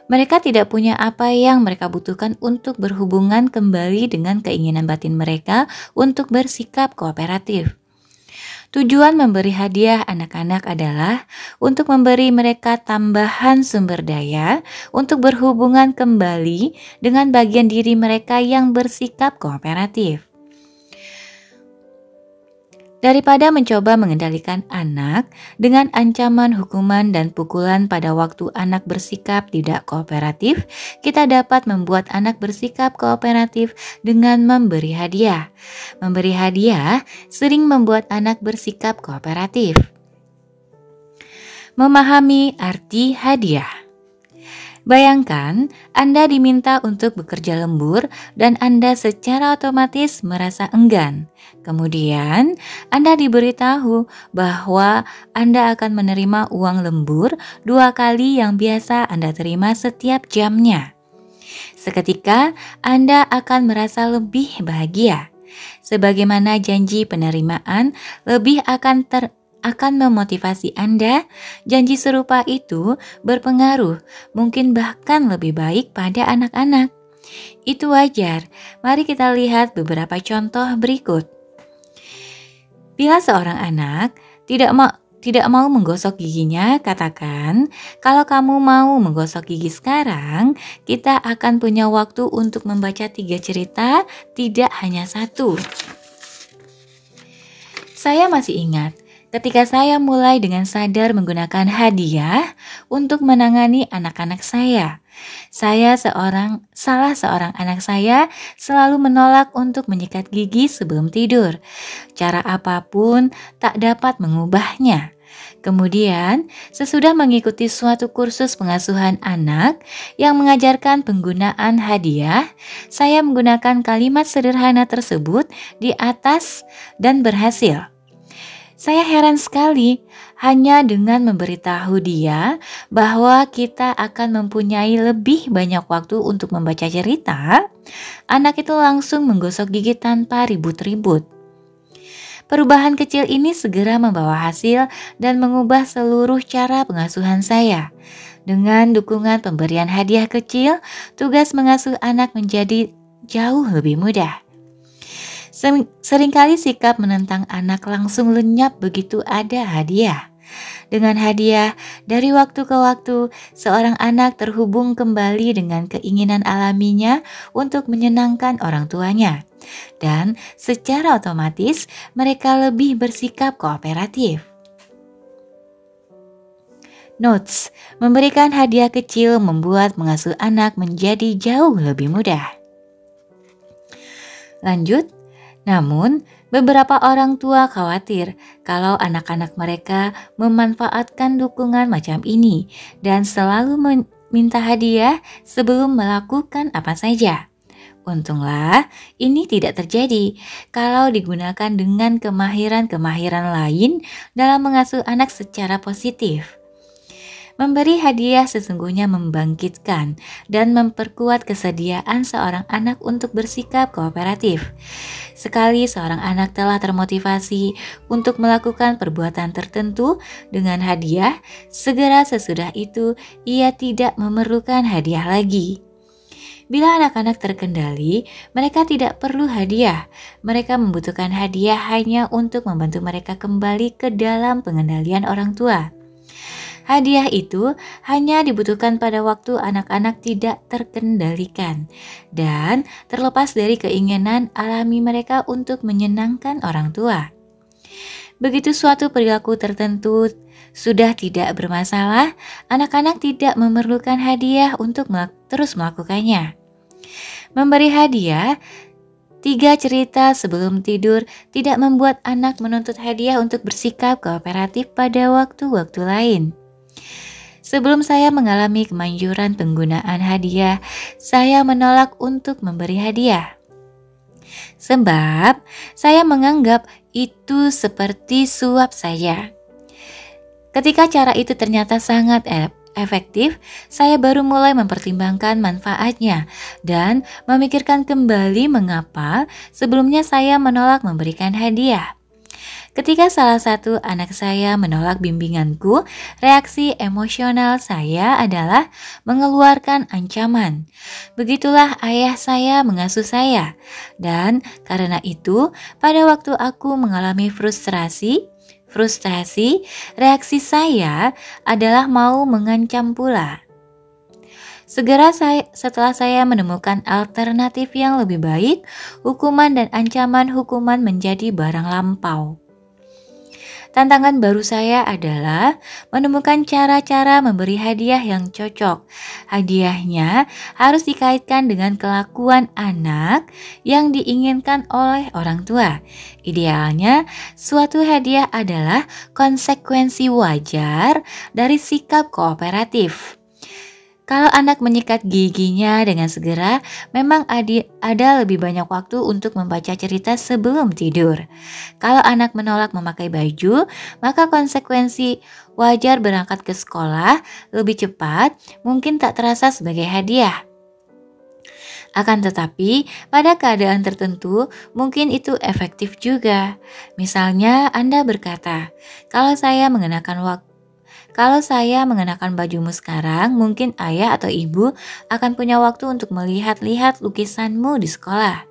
S1: Mereka tidak punya apa yang mereka butuhkan untuk berhubungan kembali dengan keinginan batin mereka untuk bersikap kooperatif. Tujuan memberi hadiah anak-anak adalah untuk memberi mereka tambahan sumber daya untuk berhubungan kembali dengan bagian diri mereka yang bersikap kooperatif. Daripada mencoba mengendalikan anak dengan ancaman hukuman dan pukulan pada waktu anak bersikap tidak kooperatif, kita dapat membuat anak bersikap kooperatif dengan memberi hadiah. Memberi hadiah sering membuat anak bersikap kooperatif. Memahami arti hadiah. Bayangkan Anda diminta untuk bekerja lembur dan Anda secara otomatis merasa enggan. Kemudian Anda diberitahu bahwa Anda akan menerima uang lembur 2 kali yang biasa Anda terima setiap jamnya. Seketika Anda akan merasa lebih bahagia. Sebagaimana janji penerimaan lebih akan memotivasi Anda, janji serupa itu berpengaruh, mungkin bahkan lebih baik pada anak-anak. Itu wajar. Mari kita lihat beberapa contoh berikut. Bila seorang anak tidak mau menggosok giginya, katakan, kalau kamu mau menggosok gigi sekarang, kita akan punya waktu untuk membaca 3 cerita, tidak hanya 1. Saya masih ingat, ketika saya mulai dengan sadar menggunakan hadiah untuk menangani anak-anak saya. Salah seorang anak saya selalu menolak untuk menyikat gigi sebelum tidur. Cara apapun tak dapat mengubahnya. Kemudian, sesudah mengikuti suatu kursus pengasuhan anak yang mengajarkan penggunaan hadiah, saya menggunakan kalimat sederhana tersebut di atas dan berhasil. Saya heran sekali, hanya dengan memberitahu dia bahwa kita akan mempunyai lebih banyak waktu untuk membaca cerita, anak itu langsung menggosok gigi tanpa ribut-ribut. Perubahan kecil ini segera membawa hasil dan mengubah seluruh cara pengasuhan saya. Dengan dukungan pemberian hadiah kecil, tugas mengasuh anak menjadi jauh lebih mudah. Seringkali sikap menentang anak langsung lenyap begitu ada hadiah. Dengan hadiah, dari waktu ke waktu, seorang anak terhubung kembali dengan keinginan alaminya untuk menyenangkan orang tuanya. Dan secara otomatis, mereka lebih bersikap kooperatif. Notes, memberikan hadiah kecil membuat mengasuh anak menjadi jauh lebih mudah. Lanjut. Namun, beberapa orang tua khawatir kalau anak-anak mereka memanfaatkan dukungan macam ini dan selalu meminta hadiah sebelum melakukan apa saja. Untunglah ini tidak terjadi kalau digunakan dengan kemahiran-kemahiran lain dalam mengasuh anak secara positif. Memberi hadiah sesungguhnya membangkitkan dan memperkuat kesediaan seorang anak untuk bersikap kooperatif. Sekali seorang anak telah termotivasi untuk melakukan perbuatan tertentu dengan hadiah, segera sesudah itu ia tidak memerlukan hadiah lagi. Bila anak-anak terkendali, mereka tidak perlu hadiah. Mereka membutuhkan hadiah hanya untuk membantu mereka kembali ke dalam pengendalian orang tua. Hadiah itu hanya dibutuhkan pada waktu anak-anak tidak terkendalikan dan terlepas dari keinginan alami mereka untuk menyenangkan orang tua. Begitu suatu perilaku tertentu sudah tidak bermasalah, anak-anak tidak memerlukan hadiah untuk terus melakukannya. Memberi hadiah 3 cerita sebelum tidur tidak membuat anak menuntut hadiah untuk bersikap kooperatif pada waktu-waktu lain. Sebelum saya mengalami kemanjuran penggunaan hadiah, saya menolak untuk memberi hadiah. Sebab saya menganggap itu seperti suap saja. Ketika cara itu ternyata sangat efektif, saya baru mulai mempertimbangkan manfaatnya dan memikirkan kembali mengapa sebelumnya saya menolak memberikan hadiah. Ketika salah satu anak saya menolak bimbinganku, reaksi emosional saya adalah mengeluarkan ancaman. Begitulah ayah saya mengasuh saya. Dan karena itu, pada waktu aku mengalami frustasi, reaksi saya adalah mau mengancam pula. Setelah saya menemukan alternatif yang lebih baik, hukuman dan ancaman hukuman menjadi barang lampau. Tantangan baru saya adalah menemukan cara-cara memberi hadiah yang cocok. Hadiahnya harus dikaitkan dengan kelakuan anak yang diinginkan oleh orang tua. Idealnya, suatu hadiah adalah konsekuensi wajar dari sikap kooperatif. Kalau anak menyikat giginya dengan segera, memang ada lebih banyak waktu untuk membaca cerita sebelum tidur. Kalau anak menolak memakai baju, maka konsekuensi wajar berangkat ke sekolah lebih cepat mungkin tak terasa sebagai hadiah. Akan tetapi, pada keadaan tertentu, mungkin itu efektif juga. Misalnya, Anda berkata, Kalau saya mengenakan bajumu sekarang, mungkin ayah atau ibu akan punya waktu untuk melihat-lihat lukisanmu di sekolah.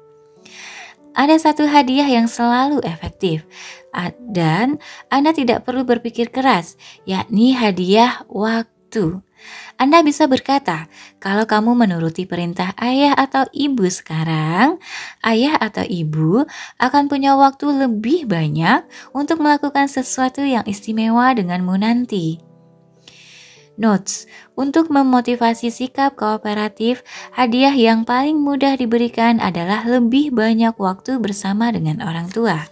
S1: Ada satu hadiah yang selalu efektif, dan Anda tidak perlu berpikir keras, yakni hadiah waktu. Anda bisa berkata, kalau kamu menuruti perintah ayah atau ibu sekarang, ayah atau ibu akan punya waktu lebih banyak untuk melakukan sesuatu yang istimewa denganmu nanti. Notes, untuk memotivasi sikap kooperatif, hadiah yang paling mudah diberikan adalah lebih banyak waktu bersama dengan orang tua.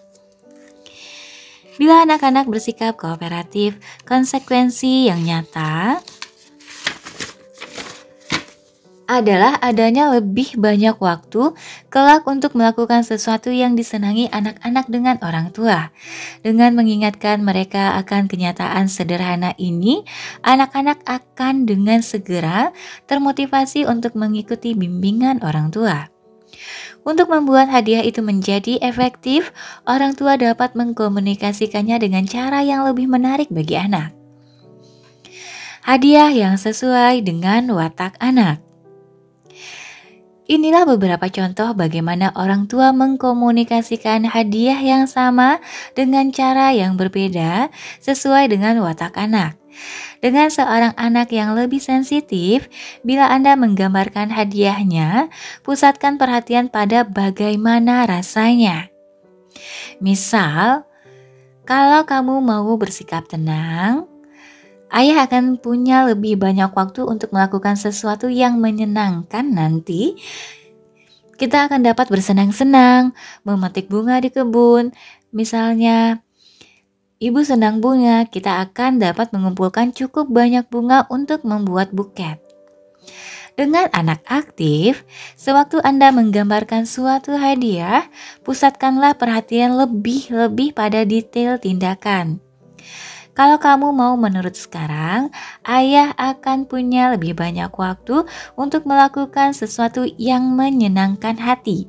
S1: Bila anak-anak bersikap kooperatif, konsekuensi yang nyata adalah adanya lebih banyak waktu kelak untuk melakukan sesuatu yang disenangi anak-anak dengan orang tua. Dengan mengingatkan mereka akan kenyataan sederhana ini, anak-anak akan dengan segera termotivasi untuk mengikuti bimbingan orang tua. Untuk membuat hadiah itu menjadi efektif, orang tua dapat mengkomunikasikannya dengan cara yang lebih menarik bagi anak. Hadiah yang sesuai dengan watak anak. Inilah beberapa contoh bagaimana orang tua mengkomunikasikan hadiah yang sama dengan cara yang berbeda sesuai dengan watak anak. Dengan seorang anak yang lebih sensitif, bila Anda menggambarkan hadiahnya, pusatkan perhatian pada bagaimana rasanya. Misal, kalau kamu mau bersikap tenang, ayah akan punya lebih banyak waktu untuk melakukan sesuatu yang menyenangkan nanti. Kita akan dapat bersenang-senang, memetik bunga di kebun. Misalnya, ibu senang bunga, kita akan dapat mengumpulkan cukup banyak bunga untuk membuat buket. Dengan anak aktif, sewaktu Anda menggambarkan suatu hadiah, pusatkanlah perhatian lebih-lebih pada detail tindakan. Kalau kamu mau menurut sekarang, ayah akan punya lebih banyak waktu untuk melakukan sesuatu yang menyenangkan hati.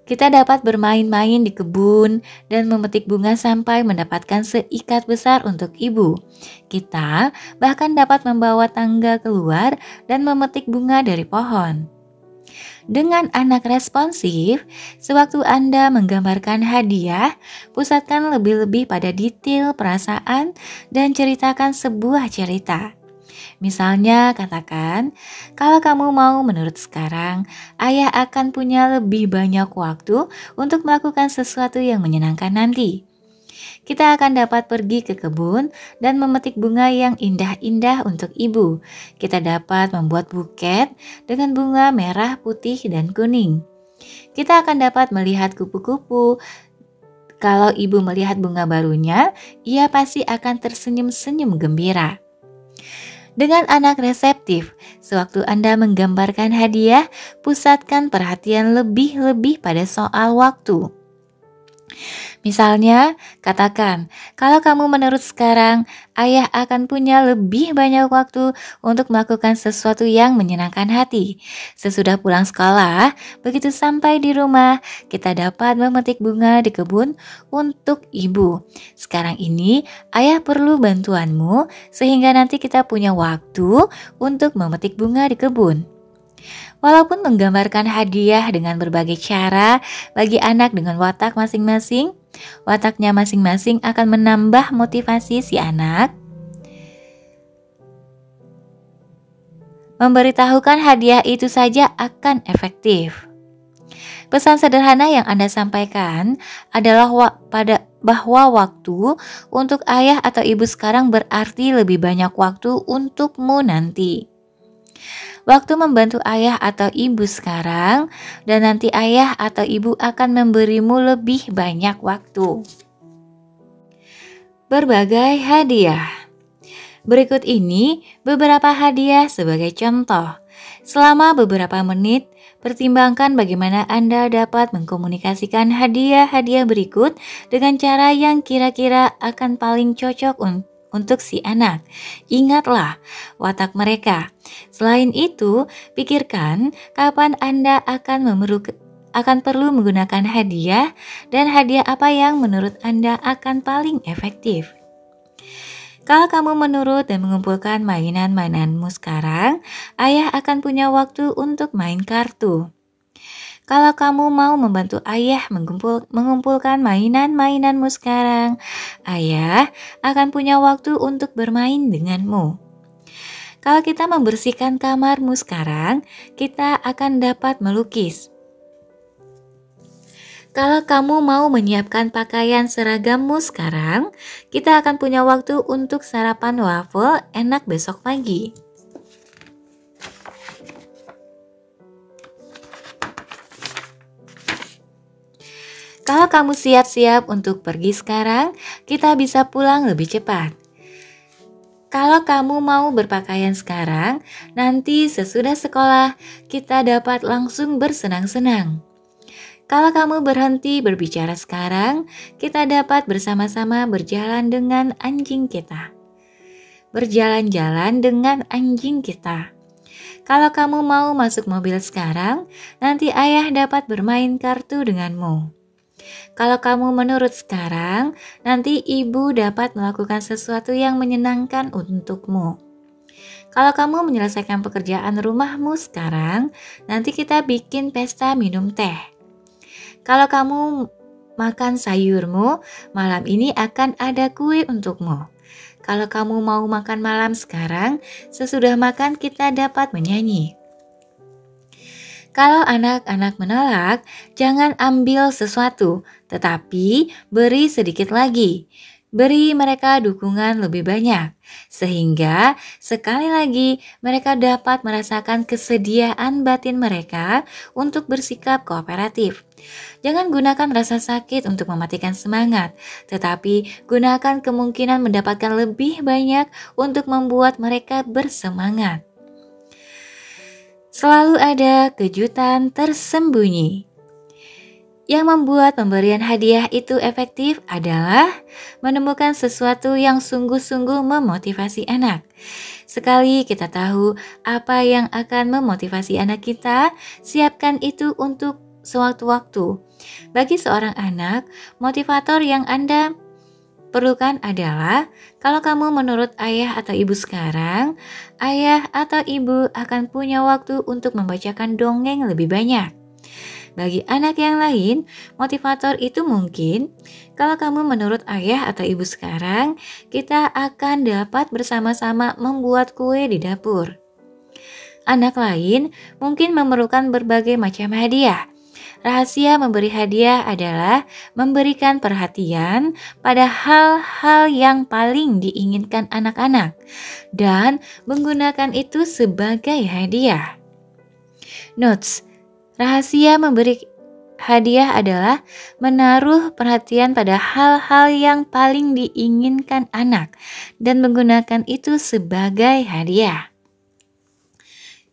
S1: Kita dapat bermain-main di kebun dan memetik bunga sampai mendapatkan seikat besar untuk ibu. Kita bahkan dapat membawa tangga keluar dan memetik bunga dari pohon. Dengan anak responsif, sewaktu Anda menggambarkan hadiah, pusatkan lebih-lebih pada detail perasaan dan ceritakan sebuah cerita. Misalnya katakan, kalau kamu mau menurut sekarang, ayah akan punya lebih banyak waktu untuk melakukan sesuatu yang menyenangkan nanti. Kita akan dapat pergi ke kebun dan memetik bunga yang indah-indah untuk ibu. Kita dapat membuat buket dengan bunga merah, putih, dan kuning. Kita akan dapat melihat kupu-kupu. Kalau ibu melihat bunga barunya, ia pasti akan tersenyum-senyum gembira. Dengan anak reseptif, sewaktu Anda menggambarkan hadiah, pusatkan perhatian lebih-lebih pada soal waktu. Misalnya, katakan, kalau kamu menurut sekarang, ayah akan punya lebih banyak waktu untuk melakukan sesuatu yang menyenangkan hati. Sesudah pulang sekolah, begitu sampai di rumah, kita dapat memetik bunga di kebun untuk ibu. Sekarang ini, ayah perlu bantuanmu sehingga nanti kita punya waktu untuk memetik bunga di kebun. Walaupun menggambarkan hadiah dengan berbagai cara bagi anak dengan watak masing-masing, wataknya masing-masing akan menambah motivasi si anak. Memberitahukan hadiah itu saja akan efektif. Pesan sederhana yang Anda sampaikan adalah bahwa waktu untuk ayah atau ibu sekarang berarti lebih banyak waktu untukmu nanti. Waktu membantu ayah atau ibu sekarang, dan nanti ayah atau ibu akan memberimu lebih banyak waktu. Berbagai hadiah. Berikut ini beberapa hadiah sebagai contoh. Selama beberapa menit, pertimbangkan bagaimana Anda dapat mengkomunikasikan hadiah-hadiah berikut dengan cara yang kira-kira akan paling cocok untuk si anak. Ingatlah watak mereka. Selain itu, pikirkan kapan Anda akan perlu menggunakan hadiah dan hadiah apa yang menurut Anda akan paling efektif. Kalau kamu menurut dan mengumpulkan mainan-mainanmu sekarang, ayah akan punya waktu untuk main kartu. Kalau kamu mau membantu ayah mengumpulkan mainan-mainanmu sekarang, ayah akan punya waktu untuk bermain denganmu. Kalau kita membersihkan kamarmu sekarang, kita akan dapat melukis. Kalau kamu mau menyiapkan pakaian seragammu sekarang, kita akan punya waktu untuk sarapan waffle enak besok pagi. Kalau kamu siap-siap untuk pergi sekarang, kita bisa pulang lebih cepat. Kalau kamu mau berpakaian sekarang, nanti sesudah sekolah, kita dapat langsung bersenang-senang. Kalau kamu berhenti berbicara sekarang, kita dapat bersama-sama berjalan dengan anjing kita. Berjalan-jalan dengan anjing kita. Kalau kamu mau masuk mobil sekarang, nanti ayah dapat bermain kartu denganmu. Kalau kamu menurut sekarang, nanti ibu dapat melakukan sesuatu yang menyenangkan untukmu. Kalau kamu menyelesaikan pekerjaan rumahmu sekarang, nanti kita bikin pesta minum teh. Kalau kamu makan sayurmu, malam ini akan ada kue untukmu. Kalau kamu mau makan malam sekarang, sesudah makan kita dapat menyanyi. Kalau anak-anak menolak, jangan ambil sesuatu, tetapi beri sedikit lagi. Beri mereka dukungan lebih banyak, sehingga sekali lagi mereka dapat merasakan kesediaan batin mereka untuk bersikap kooperatif. Jangan gunakan rasa sakit untuk mematikan semangat, tetapi gunakan kemungkinan mendapatkan lebih banyak untuk membuat mereka bersemangat. Selalu ada kejutan tersembunyi. Yang membuat pemberian hadiah itu efektif adalah menemukan sesuatu yang sungguh-sungguh memotivasi anak. Sekali kita tahu apa yang akan memotivasi anak kita, siapkan itu untuk sewaktu-waktu. Bagi seorang anak, motivator yang Anda perlukan adalah kalau kamu menurut ayah atau ibu sekarang, ayah atau ibu akan punya waktu untuk membacakan dongeng lebih banyak. Bagi anak yang lain, motivator itu mungkin kalau kamu menurut ayah atau ibu sekarang, kita akan dapat bersama-sama membuat kue di dapur. Anak lain mungkin memerlukan berbagai macam hadiah. Rahasia memberi hadiah adalah memberikan perhatian pada hal-hal yang paling diinginkan anak-anak dan menggunakan itu sebagai hadiah. Notes: rahasia memberi hadiah adalah menaruh perhatian pada hal-hal yang paling diinginkan anak dan menggunakan itu sebagai hadiah.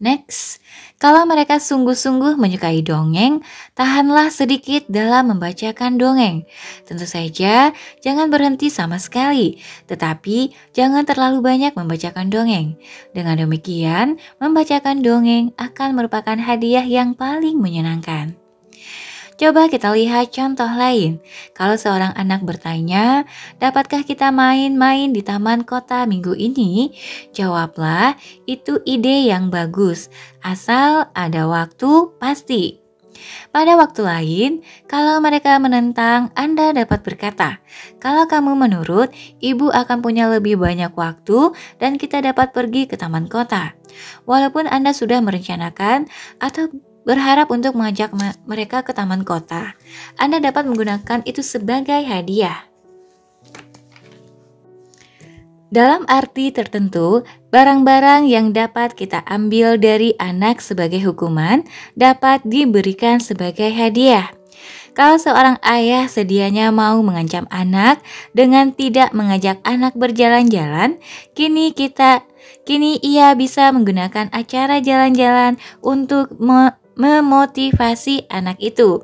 S1: Next, kalau mereka sungguh-sungguh menyukai dongeng, tahanlah sedikit dalam membacakan dongeng. Tentu saja, jangan berhenti sama sekali, tetapi jangan terlalu banyak membacakan dongeng. Dengan demikian, membacakan dongeng akan merupakan hadiah yang paling menyenangkan. Coba kita lihat contoh lain. Kalau seorang anak bertanya, dapatkah kita main-main di taman kota minggu ini? Jawablah, itu ide yang bagus. Asal ada waktu, pasti. Pada waktu lain, kalau mereka menentang, Anda dapat berkata, kalau kamu menurut, ibu akan punya lebih banyak waktu dan kita dapat pergi ke taman kota. Walaupun Anda sudah merencanakan atau berharap untuk mengajak mereka ke taman kota, Anda dapat menggunakan itu sebagai hadiah. Dalam arti tertentu, barang-barang yang dapat kita ambil dari anak sebagai hukuman dapat diberikan sebagai hadiah. Kalau seorang ayah sedianya mau mengancam anak dengan tidak mengajak anak berjalan-jalan, kini ia bisa menggunakan acara jalan-jalan untuk memotivasi anak itu.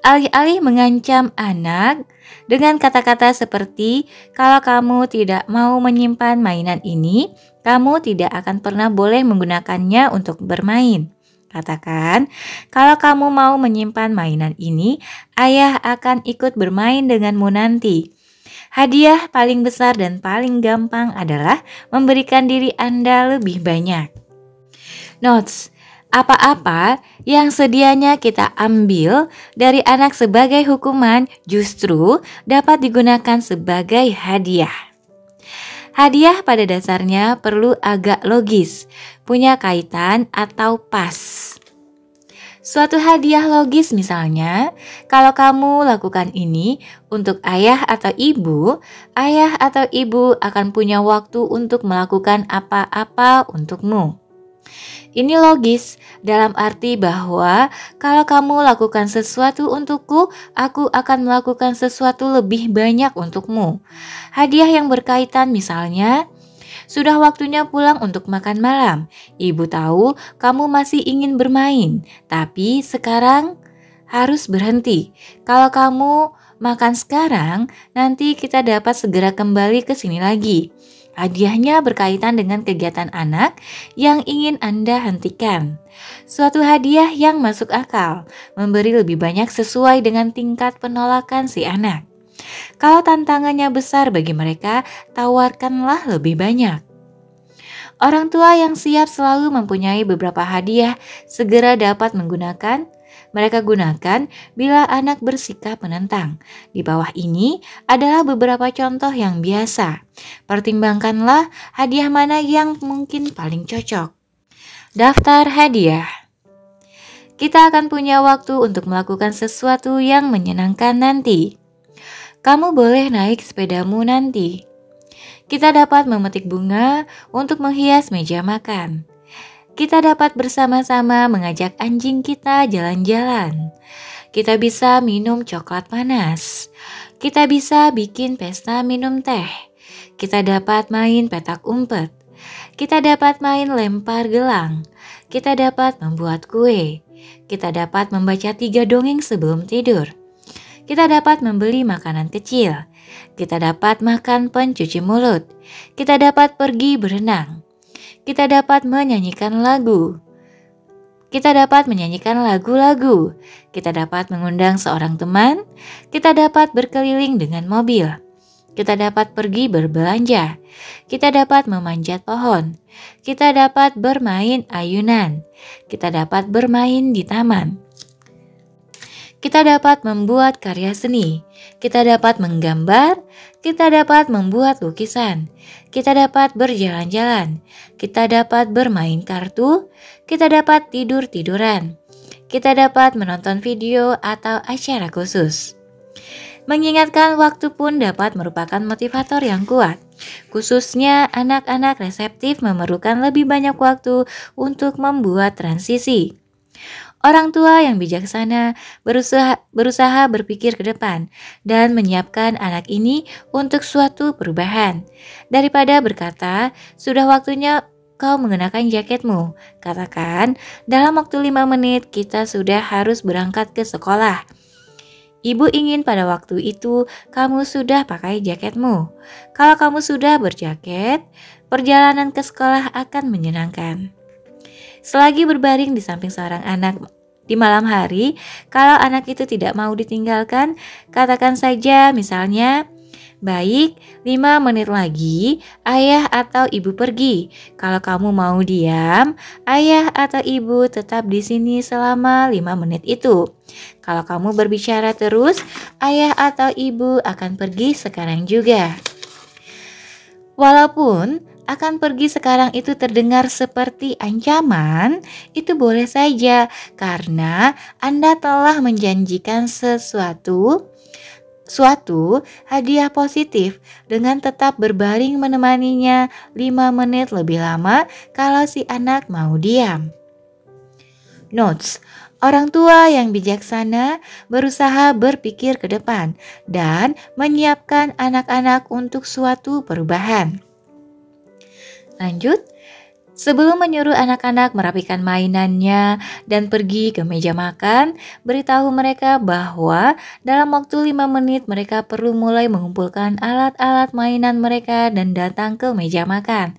S1: Alih-alih mengancam anak dengan kata-kata seperti, kalau kamu tidak mau menyimpan mainan ini, kamu tidak akan pernah boleh menggunakannya untuk bermain. Katakan, kalau kamu mau menyimpan mainan ini, ayah akan ikut bermain denganmu nanti. Hadiah paling besar dan paling gampang adalah memberikan diri Anda lebih banyak. Notes: apa-apa yang sedianya kita ambil dari anak sebagai hukuman justru dapat digunakan sebagai hadiah. Hadiah pada dasarnya perlu agak logis, punya kaitan atau pas. Suatu hadiah logis misalnya, kalau kamu lakukan ini untuk ayah atau ibu akan punya waktu untuk melakukan apa-apa untukmu. Ini logis dalam arti bahwa kalau kamu lakukan sesuatu untukku, aku akan melakukan sesuatu lebih banyak untukmu. Hadiah yang berkaitan misalnya, sudah waktunya pulang untuk makan malam. Ibu tahu kamu masih ingin bermain, tapi sekarang harus berhenti. Kalau kamu makan sekarang, nanti kita dapat segera kembali ke sini lagi. Hadiahnya berkaitan dengan kegiatan anak yang ingin Anda hentikan. Suatu hadiah yang masuk akal, memberi lebih banyak sesuai dengan tingkat penolakan si anak. Kalau tantangannya besar bagi mereka, tawarkanlah lebih banyak. Orang tua yang siap selalu mempunyai beberapa hadiah segera dapat mereka gunakan bila anak bersikap menentang. Di bawah ini adalah beberapa contoh yang biasa. Pertimbangkanlah hadiah mana yang mungkin paling cocok. Daftar hadiah. Kita akan punya waktu untuk melakukan sesuatu yang menyenangkan nanti. Kamu boleh naik sepedamu nanti. Kita dapat memetik bunga untuk menghias meja makan. Kita dapat bersama-sama mengajak anjing kita jalan-jalan. Kita bisa minum coklat panas. Kita bisa bikin pesta minum teh. Kita dapat main petak umpet. Kita dapat main lempar gelang. Kita dapat membuat kue. Kita dapat membaca 3 dongeng sebelum tidur. Kita dapat membeli makanan kecil. Kita dapat makan pencuci mulut. Kita dapat pergi berenang. Kita dapat menyanyikan lagu. Kita dapat menyanyikan lagu-lagu. Kita dapat mengundang seorang teman. Kita dapat berkeliling dengan mobil. Kita dapat pergi berbelanja. Kita dapat memanjat pohon. Kita dapat bermain ayunan. Kita dapat bermain di taman. Kita dapat membuat karya seni. Kita dapat menggambar. Kita dapat membuat lukisan. Kita dapat berjalan-jalan. Kita dapat bermain kartu. Kita dapat tidur-tiduran. Kita dapat menonton video atau acara khusus. Mengingatkan waktu pun dapat merupakan motivator yang kuat. Khususnya anak-anak reseptif memerlukan lebih banyak waktu untuk membuat transisi. Orang tua yang bijaksana berusaha berpikir ke depan dan menyiapkan anak ini untuk suatu perubahan. Daripada berkata, sudah waktunya kau mengenakan jaketmu. Katakan, dalam waktu 5 menit kita sudah harus berangkat ke sekolah. Ibu ingin pada waktu itu kamu sudah pakai jaketmu. Kalau kamu sudah berjaket, perjalanan ke sekolah akan menyenangkan. Selagi berbaring di samping seorang anak di malam hari, kalau anak itu tidak mau ditinggalkan, katakan saja misalnya, baik, 5 menit lagi ayah atau ibu pergi. Kalau kamu mau diam, ayah atau ibu tetap di sini selama 5 menit itu. Kalau kamu berbicara terus, ayah atau ibu akan pergi sekarang juga. Walaupun akan pergi sekarang itu terdengar seperti ancaman, itu boleh saja karena Anda telah menjanjikan suatu hadiah positif dengan tetap berbaring menemaninya 5 menit lebih lama kalau si anak mau diam. Notes: orang tua yang bijaksana berusaha berpikir ke depan dan menyiapkan anak-anak untuk suatu perubahan. Lanjut, sebelum menyuruh anak-anak merapikan mainannya dan pergi ke meja makan, beritahu mereka bahwa dalam waktu 5 menit mereka perlu mulai mengumpulkan alat-alat mainan mereka dan datang ke meja makan.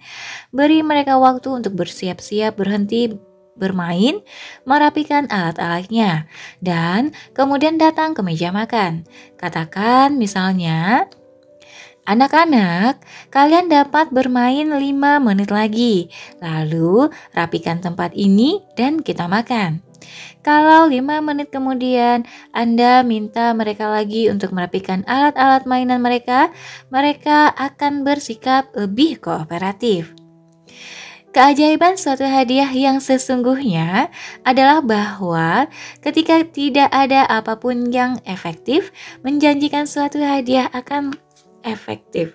S1: Beri mereka waktu untuk bersiap-siap berhenti bermain, merapikan alat-alatnya, dan kemudian datang ke meja makan. Katakan misalnya, anak-anak, kalian dapat bermain 5 menit lagi, lalu rapikan tempat ini dan kita makan. Kalau 5 menit kemudian Anda minta mereka lagi untuk merapikan alat-alat mainan mereka akan bersikap lebih kooperatif. Keajaiban suatu hadiah yang sesungguhnya adalah bahwa ketika tidak ada apapun yang efektif, menjanjikan suatu hadiah akan efektif.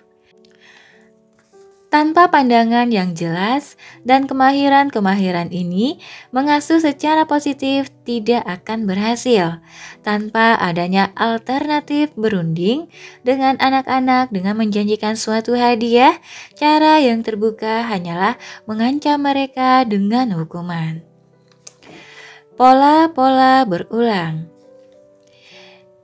S1: Tanpa pandangan yang jelas dan kemahiran-kemahiran ini, mengasuh secara positif tidak akan berhasil. Tanpa adanya alternatif berunding dengan anak-anak dengan menjanjikan suatu hadiah, cara yang terbuka hanyalah mengancam mereka dengan hukuman. Pola-pola berulang.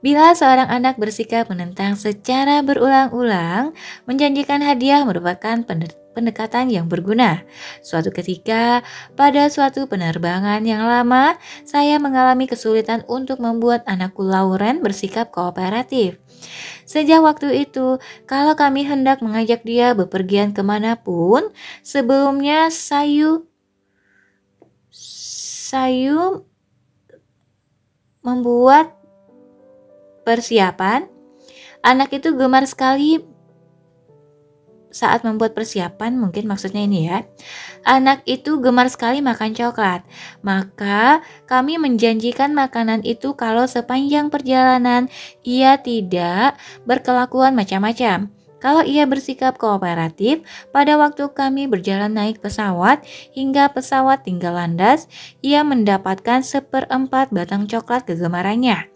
S1: Bila seorang anak bersikap menentang secara berulang-ulang, menjanjikan hadiah merupakan pendekatan yang berguna. Suatu ketika, pada suatu penerbangan yang lama, saya mengalami kesulitan untuk membuat anakku Lauren bersikap kooperatif. Sejak waktu itu, kalau kami hendak mengajak dia bepergian kemanapun, sebelumnya Sayu membuat persiapan. Anak itu gemar sekali saat membuat persiapan, mungkin maksudnya ini ya. Anak itu gemar sekali makan coklat. Maka kami menjanjikan makanan itu kalau sepanjang perjalanan ia tidak berkelakuan macam-macam. Kalau ia bersikap kooperatif, pada waktu kami berjalan naik pesawat hingga pesawat tinggal landas, ia mendapatkan 1/4 batang coklat kegemarannya.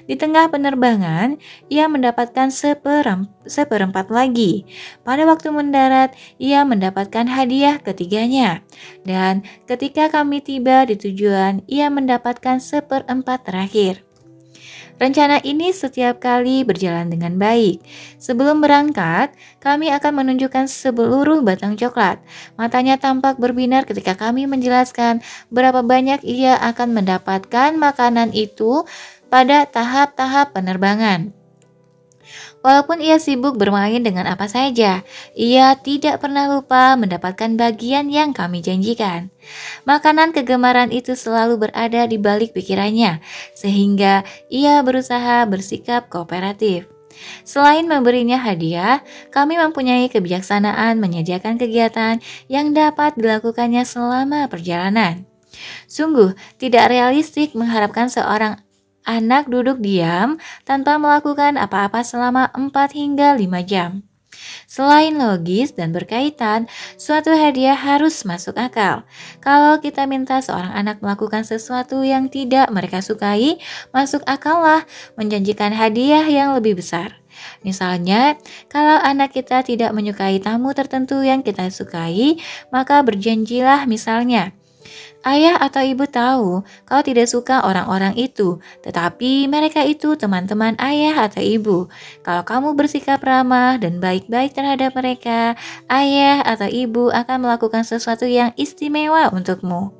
S1: Di tengah penerbangan, ia mendapatkan 1/4 lagi. Pada waktu mendarat, ia mendapatkan hadiah ketiganya. Dan ketika kami tiba di tujuan, ia mendapatkan 1/4 terakhir. Rencana ini setiap kali berjalan dengan baik. Sebelum berangkat, kami akan menunjukkan seluruh batang coklat. Matanya tampak berbinar ketika kami menjelaskan berapa banyak ia akan mendapatkan makanan itu pada tahap-tahap penerbangan. Walaupun ia sibuk bermain dengan apa saja, ia tidak pernah lupa mendapatkan bagian yang kami janjikan. Makanan kegemaran itu selalu berada di balik pikirannya, sehingga ia berusaha bersikap kooperatif. Selain memberinya hadiah, kami mempunyai kebijaksanaan menyediakan kegiatan yang dapat dilakukannya selama perjalanan. Sungguh tidak realistik mengharapkan seorang anak duduk diam tanpa melakukan apa-apa selama 4 hingga 5 jam. Selain logis dan berkaitan, suatu hadiah harus masuk akal. Kalau kita minta seorang anak melakukan sesuatu yang tidak mereka sukai, masuk akal lah menjanjikan hadiah yang lebih besar. Misalnya, kalau anak kita tidak menyukai tamu tertentu yang kita sukai, maka berjanjilah misalnya, ayah atau ibu tahu kau tidak suka orang-orang itu, tetapi mereka itu teman-teman ayah atau ibu. Kalau kamu bersikap ramah dan baik-baik terhadap mereka, ayah atau ibu akan melakukan sesuatu yang istimewa untukmu.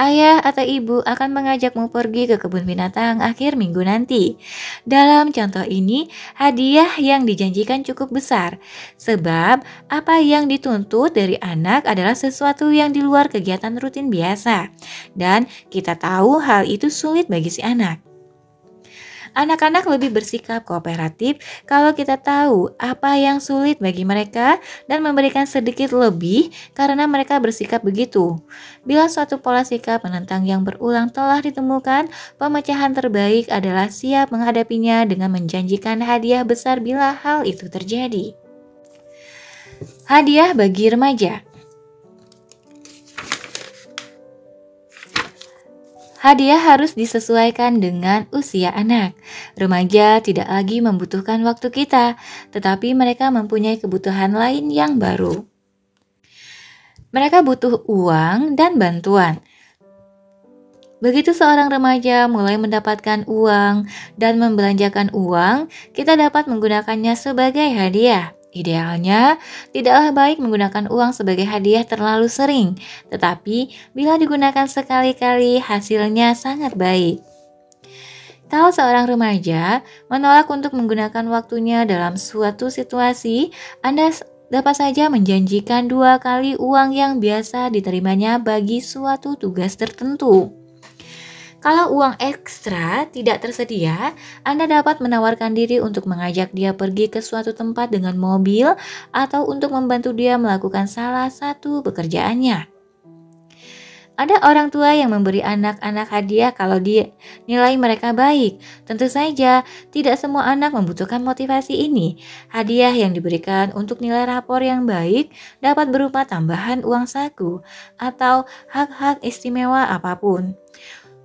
S1: Ayah atau ibu akan mengajakmu pergi ke kebun binatang akhir minggu nanti. Dalam contoh ini, hadiah yang dijanjikan cukup besar, sebab apa yang dituntut dari anak adalah sesuatu yang di luar kegiatan rutin biasa. Dan kita tahu hal itu sulit bagi si anak. Anak-anak lebih bersikap kooperatif kalau kita tahu apa yang sulit bagi mereka dan memberikan sedikit lebih karena mereka bersikap begitu. Bila suatu pola sikap menentang yang berulang telah ditemukan, pemecahan terbaik adalah siap menghadapinya dengan menjanjikan hadiah besar bila hal itu terjadi. Hadiah bagi remaja. Hadiah harus disesuaikan dengan usia anak. Remaja tidak lagi membutuhkan waktu kita, tetapi mereka mempunyai kebutuhan lain yang baru. Mereka butuh uang dan bantuan. Begitu seorang remaja mulai mendapatkan uang dan membelanjakan uang, kita dapat menggunakannya sebagai hadiah. Idealnya, tidaklah baik menggunakan uang sebagai hadiah terlalu sering, tetapi bila digunakan sekali-kali hasilnya sangat baik. Kalau seorang remaja menolak untuk menggunakan waktunya dalam suatu situasi, Anda dapat saja menjanjikan 2 kali uang yang biasa diterimanya bagi suatu tugas tertentu. Kalau uang ekstra tidak tersedia, Anda dapat menawarkan diri untuk mengajak dia pergi ke suatu tempat dengan mobil atau untuk membantu dia melakukan salah satu pekerjaannya. Ada orang tua yang memberi anak-anak hadiah kalau nilai mereka baik. Tentu saja, tidak semua anak membutuhkan motivasi ini. Hadiah yang diberikan untuk nilai rapor yang baik dapat berupa tambahan uang saku atau hak-hak istimewa apapun.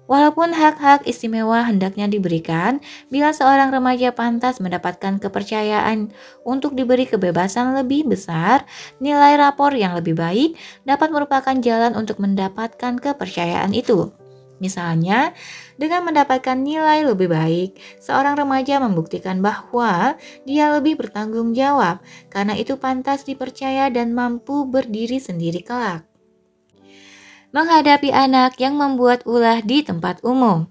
S1: Walaupun hak-hak istimewa hendaknya diberikan, bila seorang remaja pantas mendapatkan kepercayaan untuk diberi kebebasan lebih besar, nilai rapor yang lebih baik dapat merupakan jalan untuk mendapatkan kepercayaan itu. Misalnya, dengan mendapatkan nilai lebih baik, seorang remaja membuktikan bahwa dia lebih bertanggung jawab, karena itu pantas dipercaya dan mampu berdiri sendiri kelak. Menghadapi anak yang membuat ulah di tempat umum.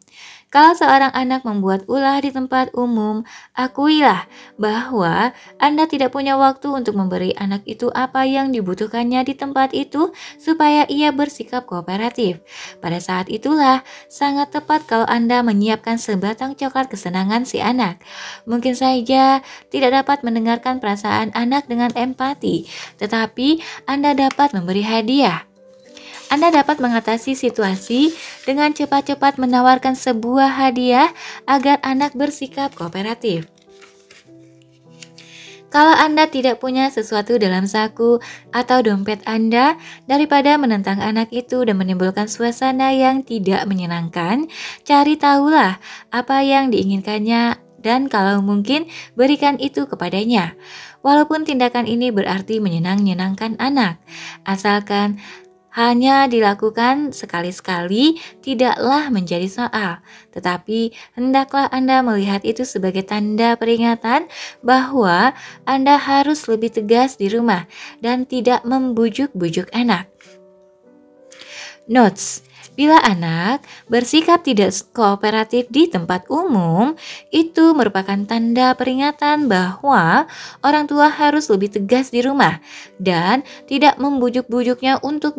S1: Kalau seorang anak membuat ulah di tempat umum, akuilah bahwa Anda tidak punya waktu untuk memberi anak itu apa yang dibutuhkannya di tempat itu supaya ia bersikap kooperatif. Pada saat itulah sangat tepat kalau Anda menyiapkan sebatang coklat kesenangan si anak. Mungkin saja tidak dapat mendengarkan perasaan anak dengan empati, tetapi Anda dapat memberi hadiah. Anda dapat mengatasi situasi dengan cepat-cepat menawarkan sebuah hadiah agar anak bersikap kooperatif. Kalau Anda tidak punya sesuatu dalam saku atau dompet Anda, daripada menentang anak itu dan menimbulkan suasana yang tidak menyenangkan, cari tahulah apa yang diinginkannya dan kalau mungkin berikan itu kepadanya. Walaupun tindakan ini berarti menyenangkan anak, asalkan hanya dilakukan sekali-sekali tidaklah menjadi soal, tetapi hendaklah Anda melihat itu sebagai tanda peringatan bahwa Anda harus lebih tegas di rumah dan tidak membujuk-bujuk anak. Notes: bila anak bersikap tidak kooperatif di tempat umum, itu merupakan tanda peringatan bahwa orang tua harus lebih tegas di rumah dan tidak membujuk-bujuknya untuk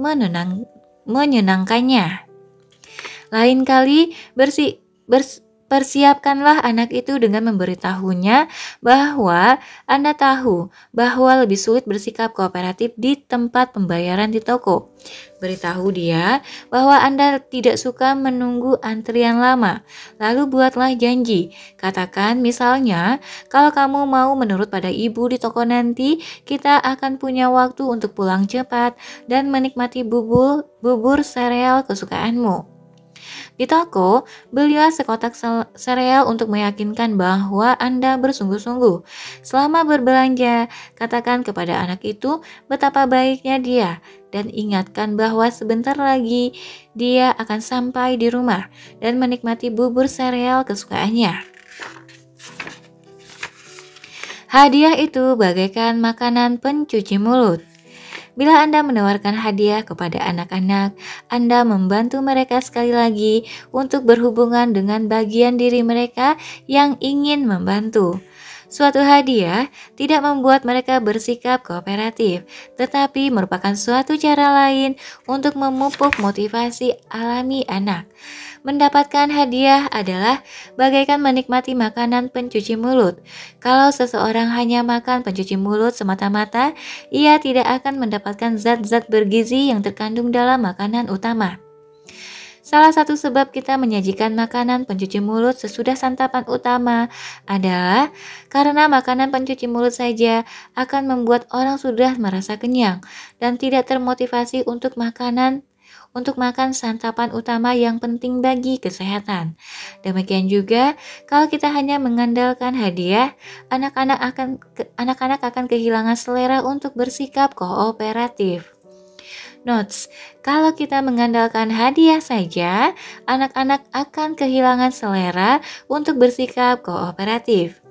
S1: menyenangkannya. Lain kali persiapkanlah anak itu dengan memberitahunya bahwa Anda tahu bahwa lebih sulit bersikap kooperatif di tempat pembayaran di toko. Beritahu dia bahwa Anda tidak suka menunggu antrian lama. Lalu buatlah janji. Katakan misalnya, kalau kamu mau menurut pada ibu di toko nanti, kita akan punya waktu untuk pulang cepat dan menikmati bubur sereal kesukaanmu. Di toko, belilah sekotak sereal untuk meyakinkan bahwa Anda bersungguh-sungguh. Selama berbelanja, katakan kepada anak itu betapa baiknya dia dan ingatkan bahwa sebentar lagi dia akan sampai di rumah dan menikmati bubur sereal kesukaannya. Hadiah itu bagaikan makanan pencuci mulut. Bila Anda menawarkan hadiah kepada anak-anak, Anda membantu mereka sekali lagi untuk berhubungan dengan bagian diri mereka yang ingin membantu. Suatu hadiah tidak membuat mereka bersikap kooperatif, tetapi merupakan suatu cara lain untuk memupuk motivasi alami anak. Mendapatkan hadiah adalah bagaikan menikmati makanan pencuci mulut. Kalau seseorang hanya makan pencuci mulut semata-mata, ia tidak akan mendapatkan zat-zat bergizi yang terkandung dalam makanan utama. Salah satu sebab kita menyajikan makanan pencuci mulut sesudah santapan utama adalah karena makanan pencuci mulut saja akan membuat orang sudah merasa kenyang dan tidak termotivasi untuk makan santapan utama yang penting bagi kesehatan. Demikian juga, kalau kita hanya mengandalkan hadiah, anak-anak akan kehilangan selera untuk bersikap kooperatif. Notes: kalau kita mengandalkan hadiah saja, anak-anak akan kehilangan selera untuk bersikap kooperatif.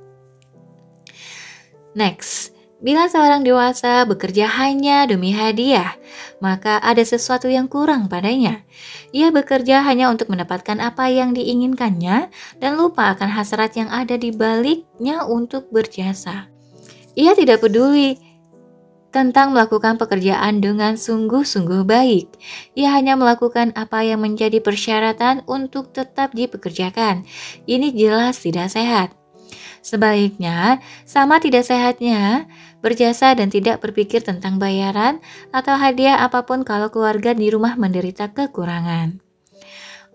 S1: Next, bila seorang dewasa bekerja hanya demi hadiah, maka ada sesuatu yang kurang padanya. Ia bekerja hanya untuk mendapatkan apa yang diinginkannya dan lupa akan hasrat yang ada di baliknya untuk berjasa. Ia tidak peduli tentang melakukan pekerjaan dengan sungguh-sungguh baik. Ia hanya melakukan apa yang menjadi persyaratan untuk tetap dipekerjakan. Ini jelas tidak sehat. Sebaliknya, sama tidak sehatnya berjasa dan tidak berpikir tentang bayaran atau hadiah apapun kalau keluarga di rumah menderita kekurangan.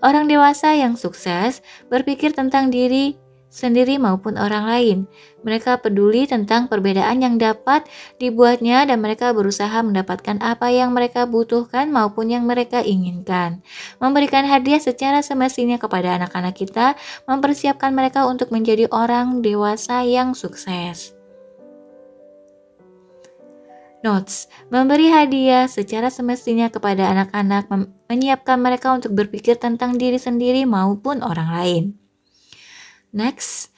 S1: Orang dewasa yang sukses berpikir tentang diri sendiri maupun orang lain. Mereka peduli tentang perbedaan yang dapat dibuatnya dan mereka berusaha mendapatkan apa yang mereka butuhkan maupun yang mereka inginkan. Memberikan hadiah secara semestinya kepada anak-anak kita mempersiapkan mereka untuk menjadi orang dewasa yang sukses. Notes: memberi hadiah secara semestinya kepada anak-anak menyiapkan mereka untuk berpikir tentang diri sendiri maupun orang lain. Next,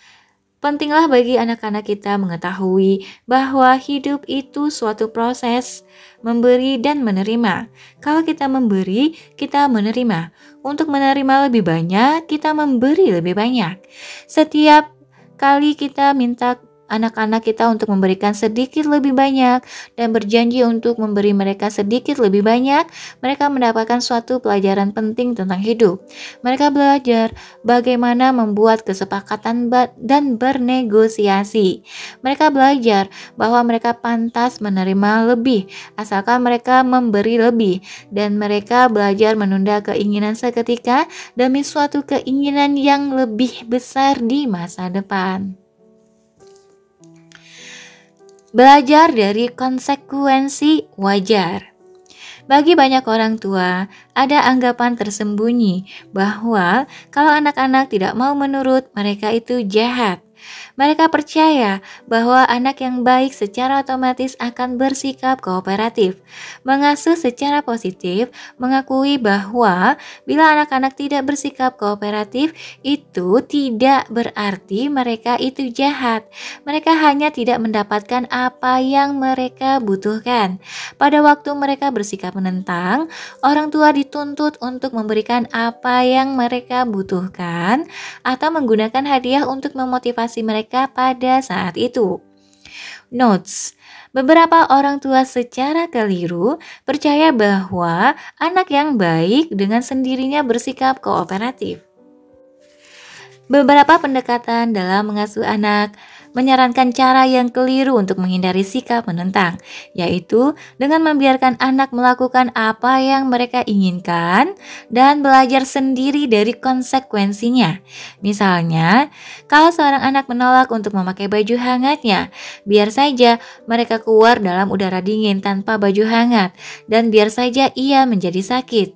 S1: Pentinglah bagi anak-anak kita mengetahui bahwa hidup itu suatu proses memberi dan menerima. Kalau kita memberi, kita menerima. Untuk menerima lebih banyak, kita memberi lebih banyak. Setiap kali kita minta anak-anak kita untuk memberikan sedikit lebih banyak dan berjanji untuk memberi mereka sedikit lebih banyak, mereka mendapatkan suatu pelajaran penting tentang hidup. Mereka belajar bagaimana membuat kesepakatan dan bernegosiasi. Mereka belajar bahwa mereka pantas menerima lebih asalkan mereka memberi lebih, dan mereka belajar menunda keinginan seketika demi suatu keinginan yang lebih besar di masa depan. Belajar dari konsekuensi wajar. Bagi banyak orang tua, ada anggapan tersembunyi bahwa kalau anak-anak tidak mau menurut, mereka itu jahat. Mereka percaya bahwa anak yang baik secara otomatis akan bersikap kooperatif. Mengasuh secara positif mengakui bahwa bila anak-anak tidak bersikap kooperatif, itu tidak berarti mereka itu jahat. Mereka hanya tidak mendapatkan apa yang mereka butuhkan. Pada waktu mereka bersikap menentang, orang tua dituntut untuk memberikan apa yang mereka butuhkan atau menggunakan hadiah untuk memotivasi mereka pada saat itu. Notes: beberapa orang tua secara keliru percaya bahwa anak yang baik dengan sendirinya bersikap kooperatif. Beberapa pendekatan dalam mengasuh anak menyarankan cara yang keliru untuk menghindari sikap menentang, yaitu dengan membiarkan anak melakukan apa yang mereka inginkan dan belajar sendiri dari konsekuensinya. Misalnya, kalau seorang anak menolak untuk memakai baju hangatnya, biar saja mereka keluar dalam udara dingin tanpa baju hangat, dan biar saja ia menjadi sakit.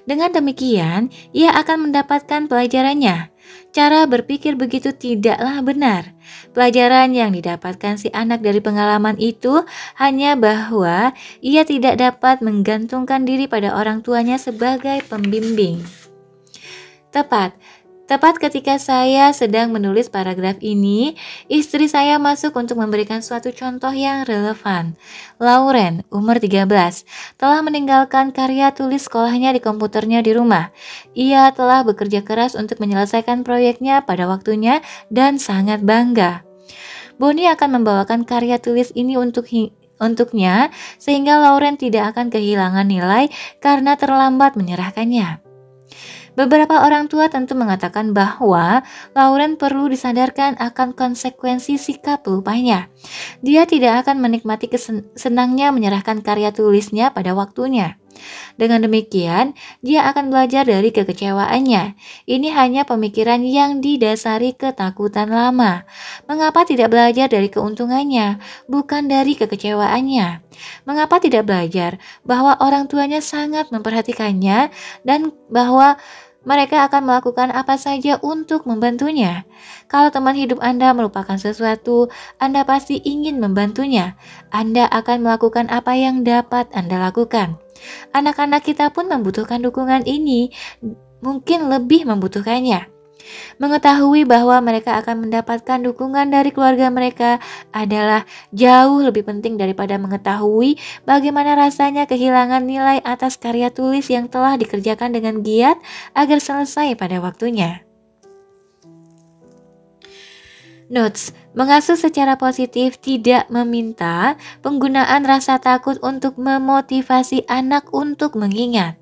S1: Dengan demikian, ia akan mendapatkan pelajarannya. Cara berpikir begitu tidaklah benar. Pelajaran yang didapatkan si anak dari pengalaman itu hanya bahwa ia tidak dapat menggantungkan diri pada orang tuanya sebagai pembimbing. Tepat ketika saya sedang menulis paragraf ini, istri saya masuk untuk memberikan suatu contoh yang relevan. Lauren, umur 13, telah meninggalkan karya tulis sekolahnya di komputernya di rumah. Ia telah bekerja keras untuk menyelesaikan proyeknya pada waktunya dan sangat bangga. Bonnie akan membawakan karya tulis ini untuknya sehingga Lauren tidak akan kehilangan nilai karena terlambat menyerahkannya. Beberapa orang tua tentu mengatakan bahwa Lauren perlu disadarkan akan konsekuensi sikap lupanya. Dia tidak akan menikmati senangnya menyerahkan karya tulisnya pada waktunya. Dengan demikian, dia akan belajar dari kekecewaannya. Ini hanya pemikiran yang didasari ketakutan lama. Mengapa tidak belajar dari keuntungannya, bukan dari kekecewaannya? Mengapa tidak belajar bahwa orang tuanya sangat memperhatikannya dan bahwa mereka akan melakukan apa saja untuk membantunya? Kalau teman hidup Anda melupakan sesuatu, Anda pasti ingin membantunya. Anda akan melakukan apa yang dapat Anda lakukan. Anak-anak kita pun membutuhkan dukungan ini, mungkin lebih membutuhkannya. Mengetahui bahwa mereka akan mendapatkan dukungan dari keluarga mereka adalah jauh lebih penting daripada mengetahui bagaimana rasanya kehilangan nilai atas karya tulis yang telah dikerjakan dengan giat agar selesai pada waktunya. Notes: mengasuh secara positif tidak meminta penggunaan rasa takut untuk memotivasi anak untuk mengingat.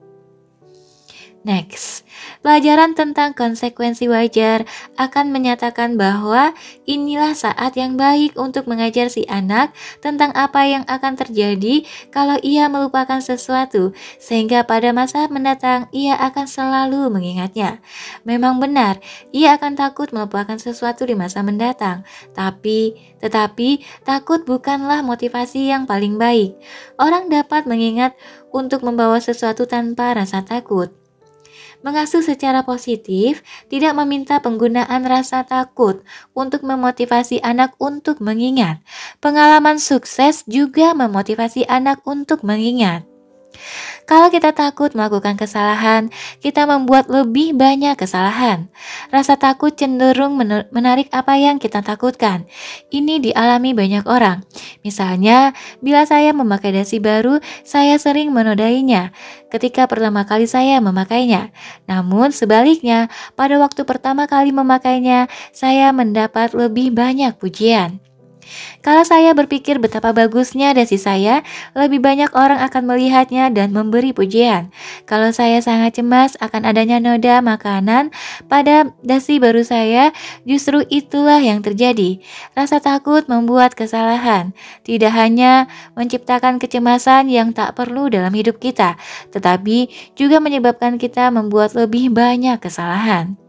S1: Next, pelajaran tentang konsekuensi wajar akan menyatakan bahwa inilah saat yang baik untuk mengajar si anak tentang apa yang akan terjadi kalau ia melupakan sesuatu, sehingga pada masa mendatang ia akan selalu mengingatnya. Memang benar, ia akan takut melupakan sesuatu di masa mendatang, tetapi takut bukanlah motivasi yang paling baik. Orang dapat mengingat untuk membawa sesuatu tanpa rasa takut. Mengasuh secara positif tidak meminta penggunaan rasa takut untuk memotivasi anak untuk mengingat. Pengalaman sukses juga memotivasi anak untuk mengingat. Kalau kita takut melakukan kesalahan, kita membuat lebih banyak kesalahan. Rasa takut cenderung menarik apa yang kita takutkan. Ini dialami banyak orang. Misalnya, bila saya memakai dasi baru, saya sering menodainya ketika pertama kali saya memakainya. Namun sebaliknya, pada waktu pertama kali memakainya, saya mendapat lebih banyak pujian. Kalau saya berpikir betapa bagusnya dasi saya, lebih banyak orang akan melihatnya dan memberi pujian. Kalau saya sangat cemas akan adanya noda makanan pada dasi baru saya, justru itulah yang terjadi. Rasa takut membuat kesalahan, tidak hanya menciptakan kecemasan yang tak perlu dalam hidup kita, tetapi juga menyebabkan kita membuat lebih banyak kesalahan.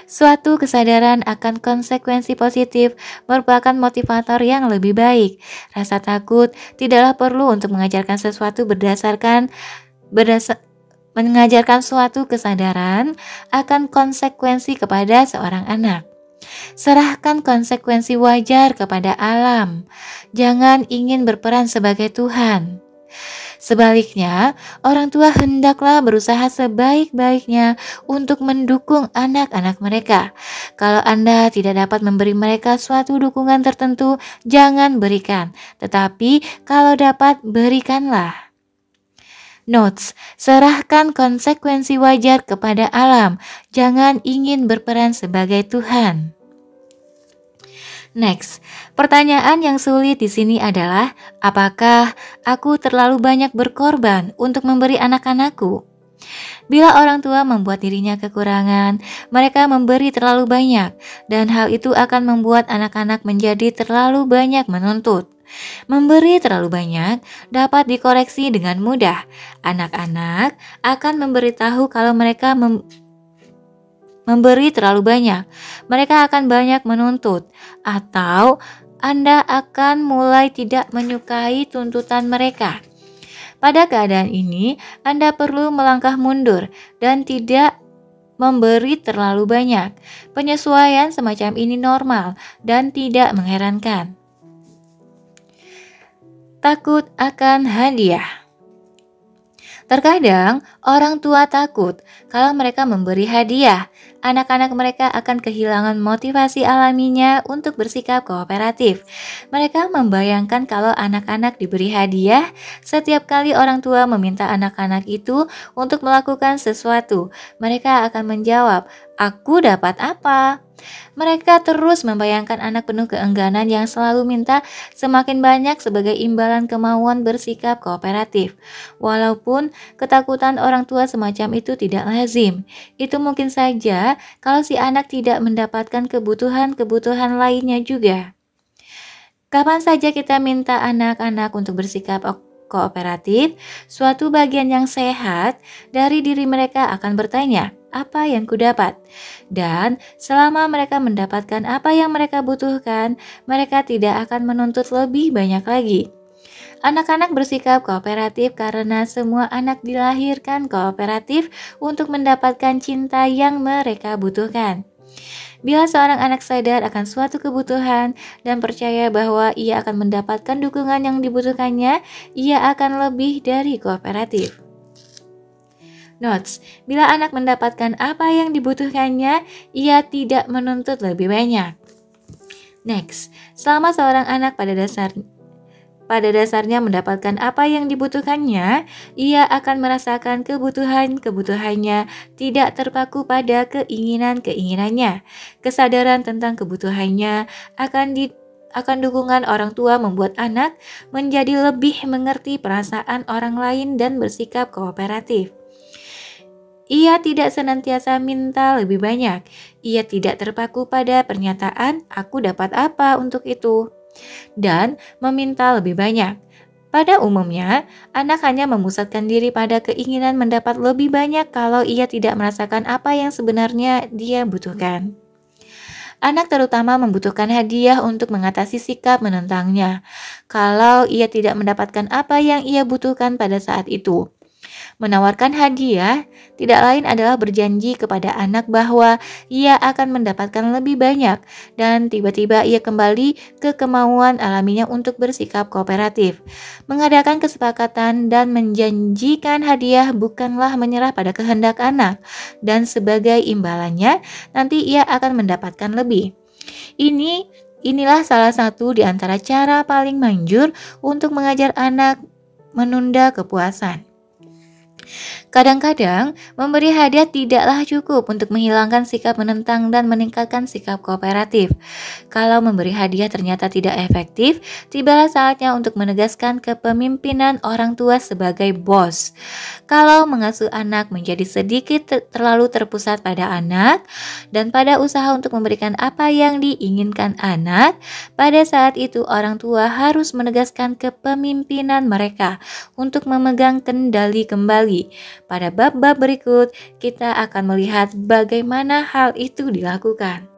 S1: Suatu kesadaran akan konsekuensi positif merupakan motivator yang lebih baik. Rasa takut tidaklah perlu untuk mengajarkan suatu kesadaran akan konsekuensi kepada seorang anak. Serahkan konsekuensi wajar kepada alam. Jangan ingin berperan sebagai Tuhan. Sebaliknya, orang tua hendaklah berusaha sebaik-baiknya untuk mendukung anak-anak mereka. Kalau Anda tidak dapat memberi mereka suatu dukungan tertentu, jangan berikan. Tetapi kalau dapat, berikanlah. Notes, serahkan konsekuensi wajar kepada alam. Jangan ingin berperan sebagai Tuhan. Next, pertanyaan yang sulit di sini adalah, apakah aku terlalu banyak berkorban untuk memberi anak-anakku? Bila orang tua membuat dirinya kekurangan, mereka memberi terlalu banyak, dan hal itu akan membuat anak-anak menjadi terlalu banyak menuntut. Memberi terlalu banyak dapat dikoreksi dengan mudah. Anak-anak akan memberitahu kalau mereka memberi terlalu banyak, mereka akan banyak menuntut, atau Anda akan mulai tidak menyukai tuntutan mereka. Pada keadaan ini, Anda perlu melangkah mundur dan tidak memberi terlalu banyak. Penyesuaian semacam ini normal dan tidak mengherankan. Takut akan hadiah. Terkadang orang tua takut kalau mereka memberi hadiah, anak-anak mereka akan kehilangan motivasi alaminya untuk bersikap kooperatif. Mereka membayangkan kalau anak-anak diberi hadiah, setiap kali orang tua meminta anak-anak itu untuk melakukan sesuatu, mereka akan menjawab, "Aku dapat apa?" Mereka terus membayangkan anak penuh keengganan yang selalu minta semakin banyak sebagai imbalan kemauan bersikap kooperatif. Walaupun ketakutan orang tua semacam itu tidak lazim, itu mungkin saja kalau si anak tidak mendapatkan kebutuhan-kebutuhan lainnya juga. Kapan saja kita minta anak-anak untuk bersikap kooperatif, suatu bagian yang sehat dari diri mereka akan bertanya, apa yang kudapat? Dan selama mereka mendapatkan apa yang mereka butuhkan, mereka tidak akan menuntut lebih banyak lagi. Anak-anak bersikap kooperatif karena semua anak dilahirkan kooperatif untuk mendapatkan cinta yang mereka butuhkan. Bila seorang anak sadar akan suatu kebutuhan dan percaya bahwa ia akan mendapatkan dukungan yang dibutuhkannya, ia akan lebih dari kooperatif. Notes, bila anak mendapatkan apa yang dibutuhkannya, ia tidak menuntut lebih banyak. Next, selama seorang anak pada dasarnya mendapatkan apa yang dibutuhkannya, ia akan merasakan kebutuhannya tidak terpaku pada keinginannya. Kesadaran tentang kebutuhannya akan dukungan orang tua membuat anak menjadi lebih mengerti perasaan orang lain dan bersikap kooperatif. Ia tidak senantiasa minta lebih banyak. Ia tidak terpaku pada pernyataan, "Aku dapat apa untuk itu?" dan meminta lebih banyak. Pada umumnya, anak hanya memusatkan diri pada keinginan mendapat lebih banyak kalau ia tidak merasakan apa yang sebenarnya dia butuhkan. Anak terutama membutuhkan hadiah untuk mengatasi sikap menentangnya, kalau ia tidak mendapatkan apa yang ia butuhkan pada saat itu. Menawarkan hadiah tidak lain adalah berjanji kepada anak bahwa ia akan mendapatkan lebih banyak dan tiba-tiba ia kembali ke kemauan alaminya untuk bersikap kooperatif. Mengadakan kesepakatan dan menjanjikan hadiah bukanlah menyerah pada kehendak anak dan sebagai imbalannya nanti ia akan mendapatkan lebih. Inilah salah satu di antara cara paling manjur untuk mengajar anak menunda kepuasan. Kadang-kadang, memberi hadiah tidaklah cukup untuk menghilangkan sikap menentang dan meningkatkan sikap kooperatif. Kalau memberi hadiah ternyata tidak efektif, tibalah saatnya untuk menegaskan kepemimpinan orang tua sebagai bos. Kalau mengasuh anak menjadi sedikit terlalu terpusat pada anak dan pada usaha untuk memberikan apa yang diinginkan anak, pada saat itu orang tua harus menegaskan kepemimpinan mereka untuk memegang kendali kembali. Pada bab-bab berikut, kita akan melihat bagaimana hal itu dilakukan.